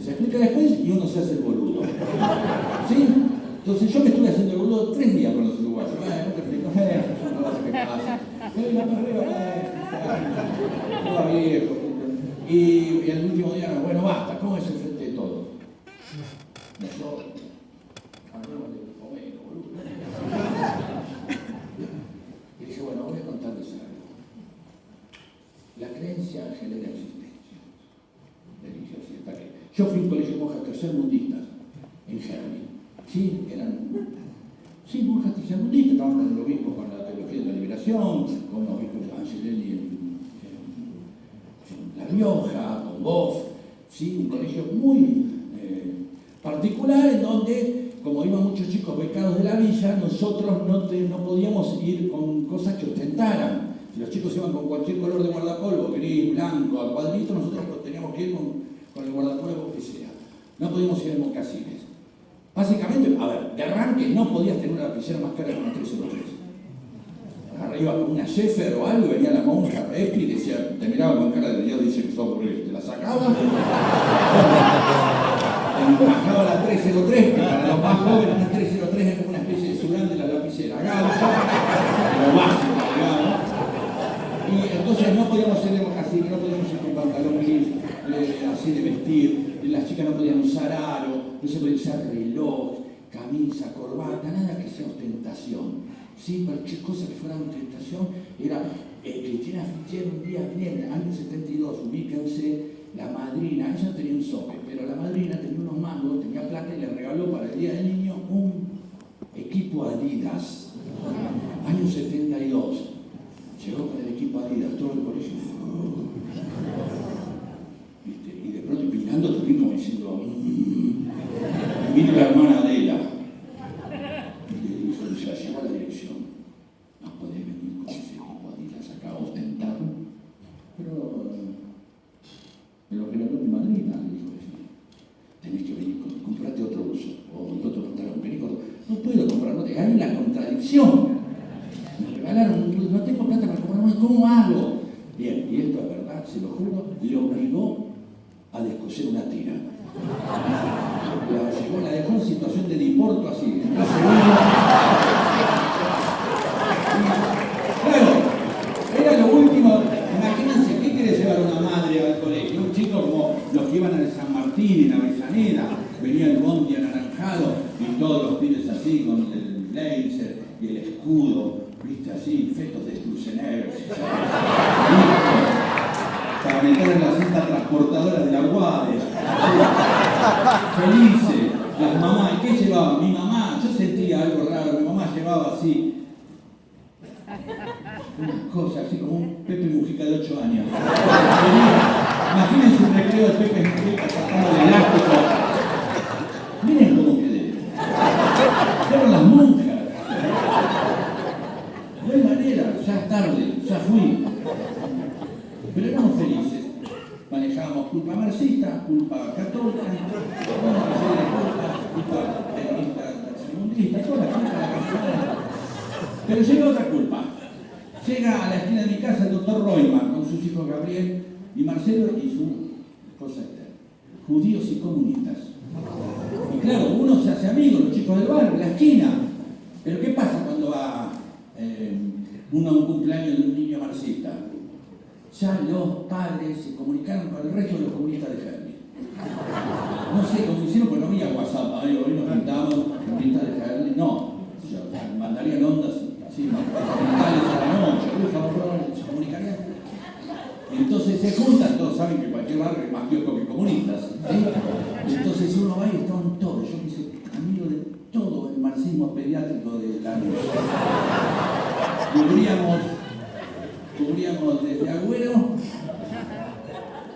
Speaker 2: Se explica después y uno se hace el boludo. ¿Sí? Entonces yo me estuve haciendo el boludo 3 días con los uruguayos. No te explico, no sé qué pasa. Todo viejo. Y el último día, bueno, basta, ¿cómo es el Frente de Todos? Yo, hablemos de Homero, boludo. Yo fui a un colegio de monjas tercermundistas en Gerli. Sí, monjas tercermundistas, estaban con el obispo con la teología de la liberación, con los obispos de Angelelli en La Rioja, con Boff. Sí, un colegio muy particular en donde, como iban muchos chicos becados de la villa, nosotros no podíamos ir con cosas que ostentaran. Si los chicos iban con cualquier color de guardapolvo, gris, blanco, a cuadrito, nosotros teníamos que ir con el guardapolvo que sea. No podíamos ir en mocasines. Básicamente, a ver, de arranque no podías tener una lapicera más cara que una 303. Arriba con una Sheffer o algo, venía la monja Repli y decía, te miraba con cara de Dios, dice que sos aburrido, te la sacaba. Bajaba la 303, que para los más jóvenes una 303 es como una especie de surán de la lapicera gaucha, lo básico, digamos. Y entonces no podíamos ser de mocasines, no podíamos ir con pantalón gris, así de vestir, las chicas no podían usar aro, no se podía usar reloj, camisa, corbata, nada que sea ostentación. Sí, cualquier cosa que fuera ostentación era Cristina Fischer un día, bien, año 72, ubíquense, la madrina, ella tenía un sope, pero la madrina tenía unos mangos, tenía plata y le regaló para el Día del Niño un equipo Adidas, año 72. Llegó con el equipo Adidas, todo el colegio. Y de pronto mirando también como diciendo, y vino la hermana Adela. Y le dijo, ya llegó a la dirección. No podés venir con ese equipo Adidas acá a ostentar. Pero me lo regaló mi madrina, le dijo. Tenés que venir, comprate otro uso, o otro pantalón, vení con... No puedo comprar, no te hay la contradicción. Me regalaron, no tengo plata para comprarme, ¿cómo hago? Bien, y esto es verdad, se lo juro, le obligó a descoser una tira. La dejó en situación de diporto así. Claro, era lo último. Imagínense, ¿qué quiere llevar una madre al colegio? Un chico como los que iban al San Martín en Avellaneda, venía el bondi anaranjado y todos los pibes así con el blazer y el escudo, viste así, fetos de Sturzenegger, para meter en la cinta transportadora de la guardia. Felices, las mamás, ¿y qué llevaban? Mi mamá, yo sentía algo raro, mi mamá llevaba así unas cosas así como un Pepe Mujica de 8 años. Imagínense un recreo de Pepe Mujica sacando el elástico. Miren cómo quedé. Fueron las monjas. No hay manera, ya es tarde, ya fui. Pero éramos felices. Manejábamos culpa marxista, culpa católica, culpa peronista, segundista, toda la culpa de la campaña. Pero llega otra culpa. Llega a la esquina de mi casa el doctor Reumann con sus hijos Gabriel y Marcelo y su esposa Esther, judíos y comunistas. Y claro, uno se hace amigo, los chicos del barrio, en la esquina. Pero ¿qué pasa cuando va uno a un cumpleaños de un niño marxista? Ya los padres se comunicaron con el resto de los comunistas de Gerli. No sé cómo hicieron, porque no había WhatsApp. Hoy nos juntamos comunistas de Gerli. No, mandarían ondas así, mentales a la noche, se comunicarían. Entonces se juntan, todos saben que cualquier barrio es más kiosco que comunistas. ¿Sí? Entonces uno va y estaban todos. Yo me hice amigo de todo el marxismo pediátrico de la luz. Cubríamos desde Agüero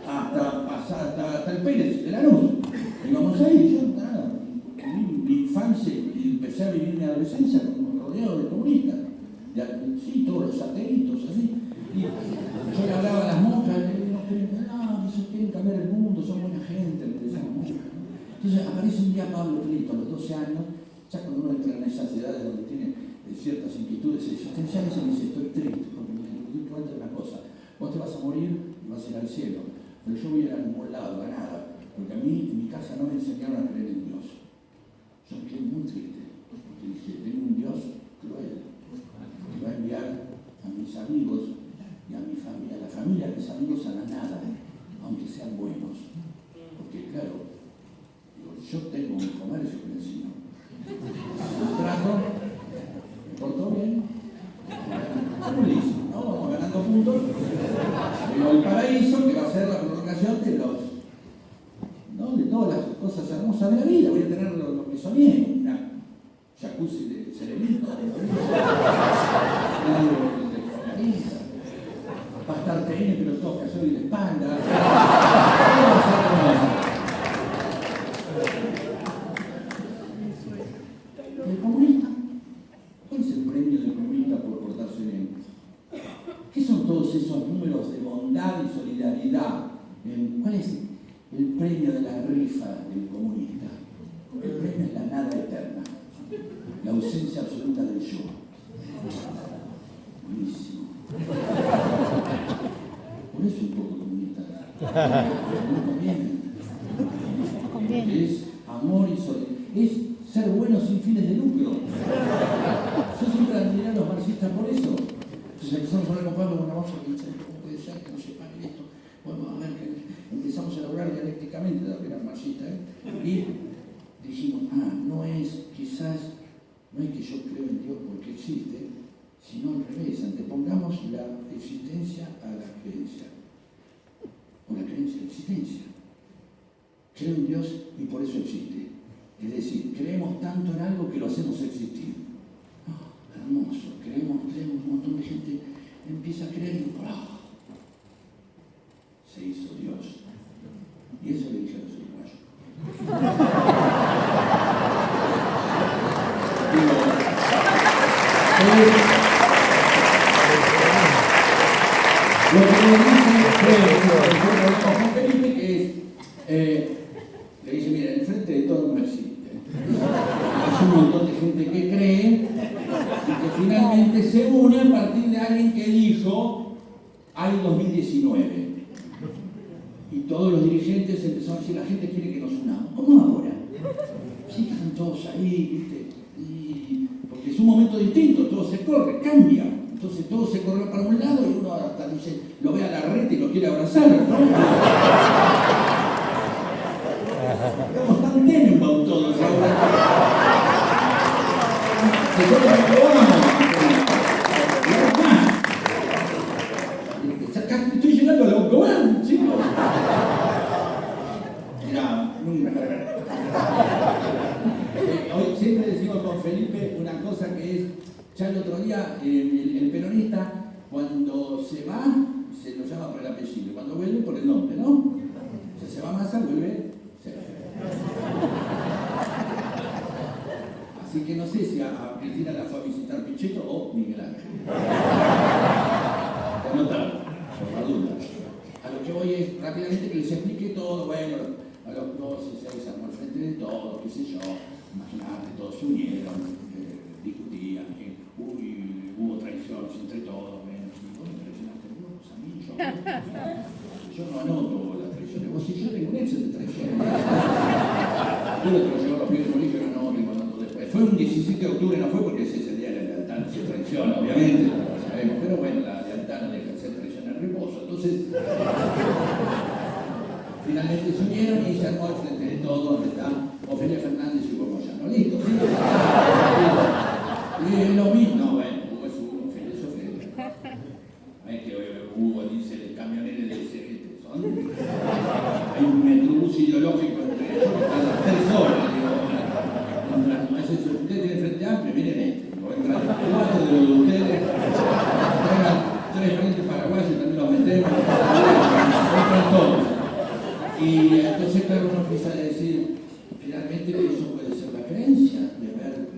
Speaker 2: hasta el Pérez de la Luz. Íbamos ahí, yo nada, mi infancia y empecé a vivir mi adolescencia rodeado de comunistas. Sí, todos los satélitos, así. Y yo le hablaba a las monjas, ellos quieren cambiar el mundo, son buena gente, le decían monjas. Entonces aparece un día Pablo Prieto a los 12 años, ya cuando uno entra en esas edades donde tiene ciertas inquietudes existenciales, y me dice, estoy triste, porque me di cuenta de una cosa, vos te vas a morir y vas a ir al cielo, pero yo voy a ir a ningún lado, a nada, porque a mí en mi casa no me enseñaron a creer en Dios. Yo me quedé muy triste, porque dije, tengo un Dios cruel, que va a enviar a mis amigos y a mi familia, a la familia de mis amigos a la nada, aunque sean buenos. Porque claro, yo tengo un comercio con el vecino. Un trato, me portó bien, listo, ¿no? Vamos ganando puntos. Pero el paraíso, que va a ser la prolongación de los, ¿no? De todos soñé, una jacuzzi de Serenito, va a estar TN, pero toca, soy de espalda. ¿El comunista? ¿Cuál es el premio del comunista por portarse bien? ¿Qué son todos esos números de bondad y solidaridad? ¿Cuál es el premio de la rifa del comunista? El premio es la nada eterna, la ausencia absoluta del yo. Buenísimo. Por eso un poco comunista. No conviene. Es amor y solidaridad. Es ser bueno sin fines de lucro. Yo siempre admiré a los marxistas por eso. Entonces empezamos a hablar con Pablo, bueno, vamos a pensar cómo puede ser que no se pare esto. Bueno, a ver, que empezamos a elaborar dialécticamente, de era marxista, y dijimos, no es quizás, no es que yo creo en Dios porque existe, sino al revés, antepongamos la existencia a la creencia, o la creencia a la existencia. Creo en Dios y por eso existe. Es decir, creemos tanto en algo que lo hacemos existir. Hermoso, creemos, un montón de gente empieza a creer y se hizo Dios. Y eso le dije a los uruguayos. Lo que me dice Juan Felipe, que es, le dice, mira, el frente de todo no existe. Es un montón de gente que cree y que finalmente se une a partir de alguien que dijo, hay 2019. Y todos los dirigentes empezaron a decir, la gente quiere que nos unamos. ¿Cómo ahora? Sí, que están todos ahí, ¿viste? Porque es un momento distinto, todo se corre, cambia. Entonces todo se corre para un lado y uno hasta dice, lo ve a la red y lo quiere abrazar, ¿no? Estamos tan Tenenbaum todos ahora. Nosotros lo probamos. Estoy llegando a la autobahn, chicos. Mirá, hoy siempre decimos con Felipe una cosa que es, ya el otro día el peronista cuando se va se lo llama por el apellido, cuando vuelve por el nombre, ¿no? O sea, se va Massa, vuelve Sergio. Así que no sé si a Cristina la fue a visitar Pichetto o Miguel Ángel. Anotado, por la duda. A lo que voy es rápidamente que les explique todo, bueno, a los 12 se armó al frente de todo, qué sé yo, imaginate, todos se unieron, discutían, que hubo traiciones entre todos, bueno, si vos me traicionaste vos, a mí, yo no anoto las traiciones, vos si yo tengo un Excel de traiciones. Yo lo que lo llevo a los pibes del colegio, no, lo anoto después. Fue un 17 de octubre, no fue porque ese es el día de la lealtad, no se traiciona, obviamente, lo sabemos, pero bueno, la lealtad no deja de ser traición en reposo, entonces... Finalmente se unieron y se armó al frente de todo, donde está Ofelia Fernández y Hugo Moyano. Listo, ¿sí? Y es lo mismo, bueno, Hugo es Hugo, Ofelia es Ofelia. No es que Hugo dice el camionero de CGT, son. Hay un metrobús ideológico entre ellos que cada 3 horas, digo. Usted tiene frente amplio, miren este. Entran 4 de ustedes, traigan 3 frentes paraguayos, también los metemos, entran todos. Y entonces, claro, uno empieza a decir, finalmente que eso puede ser la creencia, de haber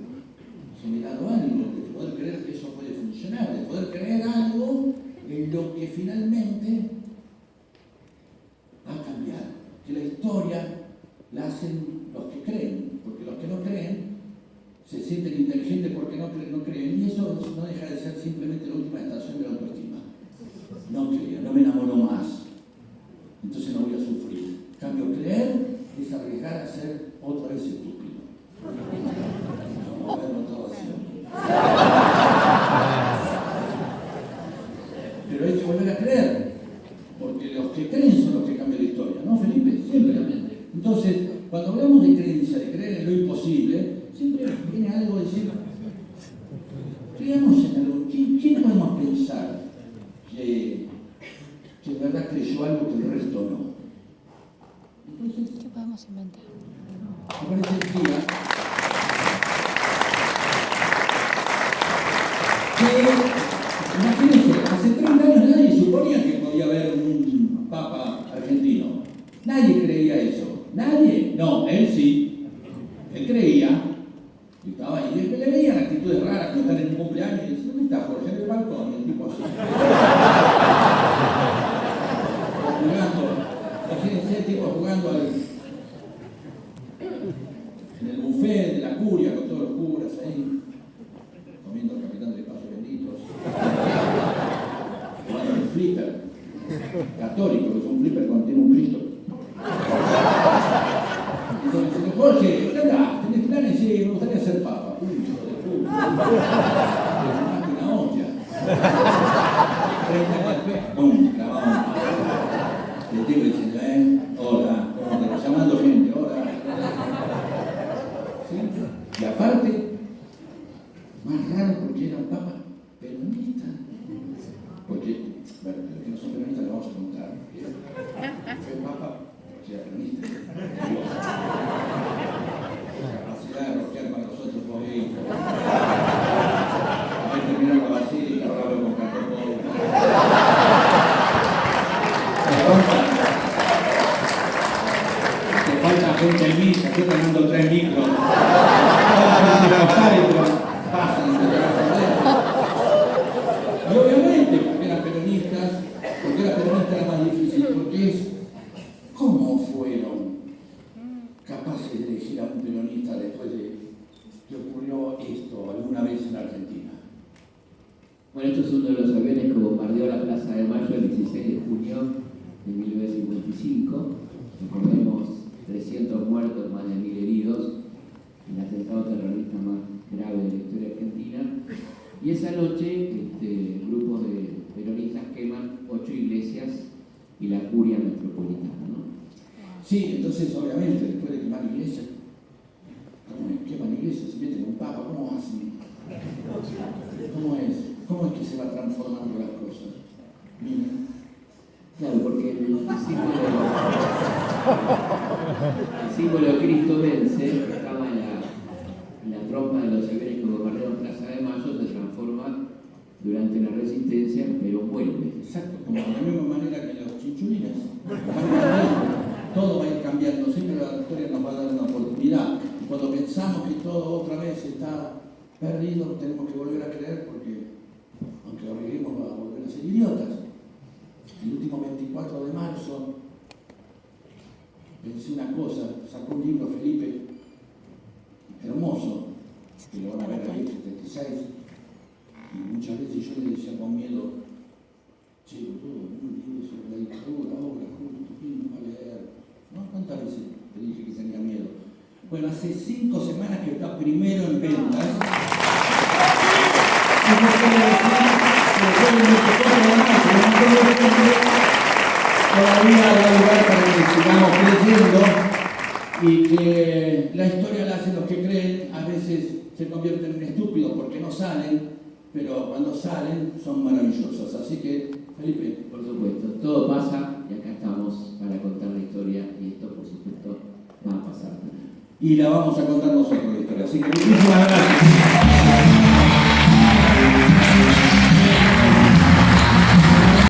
Speaker 2: generado algo, de poder creer que eso puede funcionar, de poder creer algo en lo que finalmente va a cambiar. Que la historia la hacen los que creen, porque los que no creen se sienten inteligentes porque no creen, y eso no deja de ser simplemente la última estación de la autoestima. No creo, no me enamoro más. Entonces no voy a sufrir. En cambio, creer es arriesgar a ser otra vez estúpido. Vamos a verlo todo así. Pero hay que volver a creer, porque los que creen son los que cambian la historia, ¿no, Felipe? Siempre. Entonces, cuando hablamos de creencia, de creer en lo imposible, siempre viene algo de decir, creamos en algo. ¿Quién podemos pensar que en verdad creyó algo que el resto no? Entonces,
Speaker 6: ¿qué podemos inventar?
Speaker 2: me parece que imagínense, hace 30 años nadie suponía que podía haber un papa argentino. Nadie creía eso. ¿Nadie? No, él sí. Él creía. Y estaba ahí. Y le veían actitudes raras, que están en un cumpleaños y decían, ¿dónde está Jorge? En el balcón. Y el tipo así. Jugando. Imagínense el tipo jugando en el buffet de la curia con todos los curas ahí. Comiendo el capitán de Espacios Benditos. Jugando el flipper. Católico, que es un flipper cuando tiene un Cristo. Entonces, Jorge, ¿qué andás? ¿Tenés planes? Sí, me gustaría ser papa. Uy, hijo de puta. Una olla. 30 cafés, ¡pum! Clavado. El tipo diciendo, hola, ¿cómo te vas? Llamando gente, hola. ¿Sí? Y aparte, más raro porque era un papa peronista. Porque, bueno, los que no son peronistas les vamos a contar. Fue papa porque era peronista. Capacidad de rosquear para los otros bobitos. Ahí terminó la basílica, ahora voy con cartón. Te falta gente en misa, yo te mando 3 micros. Pasan de y obviamente, porque eran peronistas, porque era peronista era más difícil, porque es cómo fueron capaces de elegir a un peronista después de que ocurrió esto alguna vez en Argentina.
Speaker 1: Bueno, esto es uno de los aviones que bombardeó la Plaza de Mayo el 16 de junio de 1955. Recordemos 300 muertos, más de 1000 heridos, el atentado terrorista más grave de la historia argentina. Y esa noche, grupos de peronistas queman 8 iglesias y la curia metropolitana, ¿no?
Speaker 2: Sí, entonces obviamente después de quemar iglesias, ¿cómo queman iglesias? Si meten un papa, ¿cómo hacen? ¿Cómo es? ¿Cómo es que se va transformando las cosas? Miren.
Speaker 1: Claro, porque el símbolo de Cristo vence, que estaba en la trompa de los aviones que bombardearon Plaza de Mayo, se transforma durante la resistencia, pero vuelve.
Speaker 2: Exacto, como de la misma manera que los chinchulines. Todo va a ir cambiando, siempre la historia nos va a dar una oportunidad. Y cuando pensamos que todo otra vez está perdido, tenemos que volver a creer porque, aunque lo vivimos, va a volver a ser idiotas. El último 24 de marzo pensé una cosa, sacó un libro Felipe, hermoso, que lo van a ver ahí en 76, y muchas veces yo le decía con miedo, che, todo un libro sobre la dictadura, ahora, ¿quién va a leer? ¿No? ¿Cuántas veces te dije que tenía miedo? Bueno, hace 5 semanas que está primero en ventas. Todavía hay lugar para que sigamos creciendo y que la historia la hacen los que creen, a veces se convierten en estúpidos porque no salen, pero cuando salen son maravillosos. Así que, Felipe.
Speaker 1: Por supuesto, todo pasa y acá estamos para contar la historia y esto, por supuesto, va a pasar también.
Speaker 2: Y la vamos a contar nosotros la historia. Así que muchísimas gracias.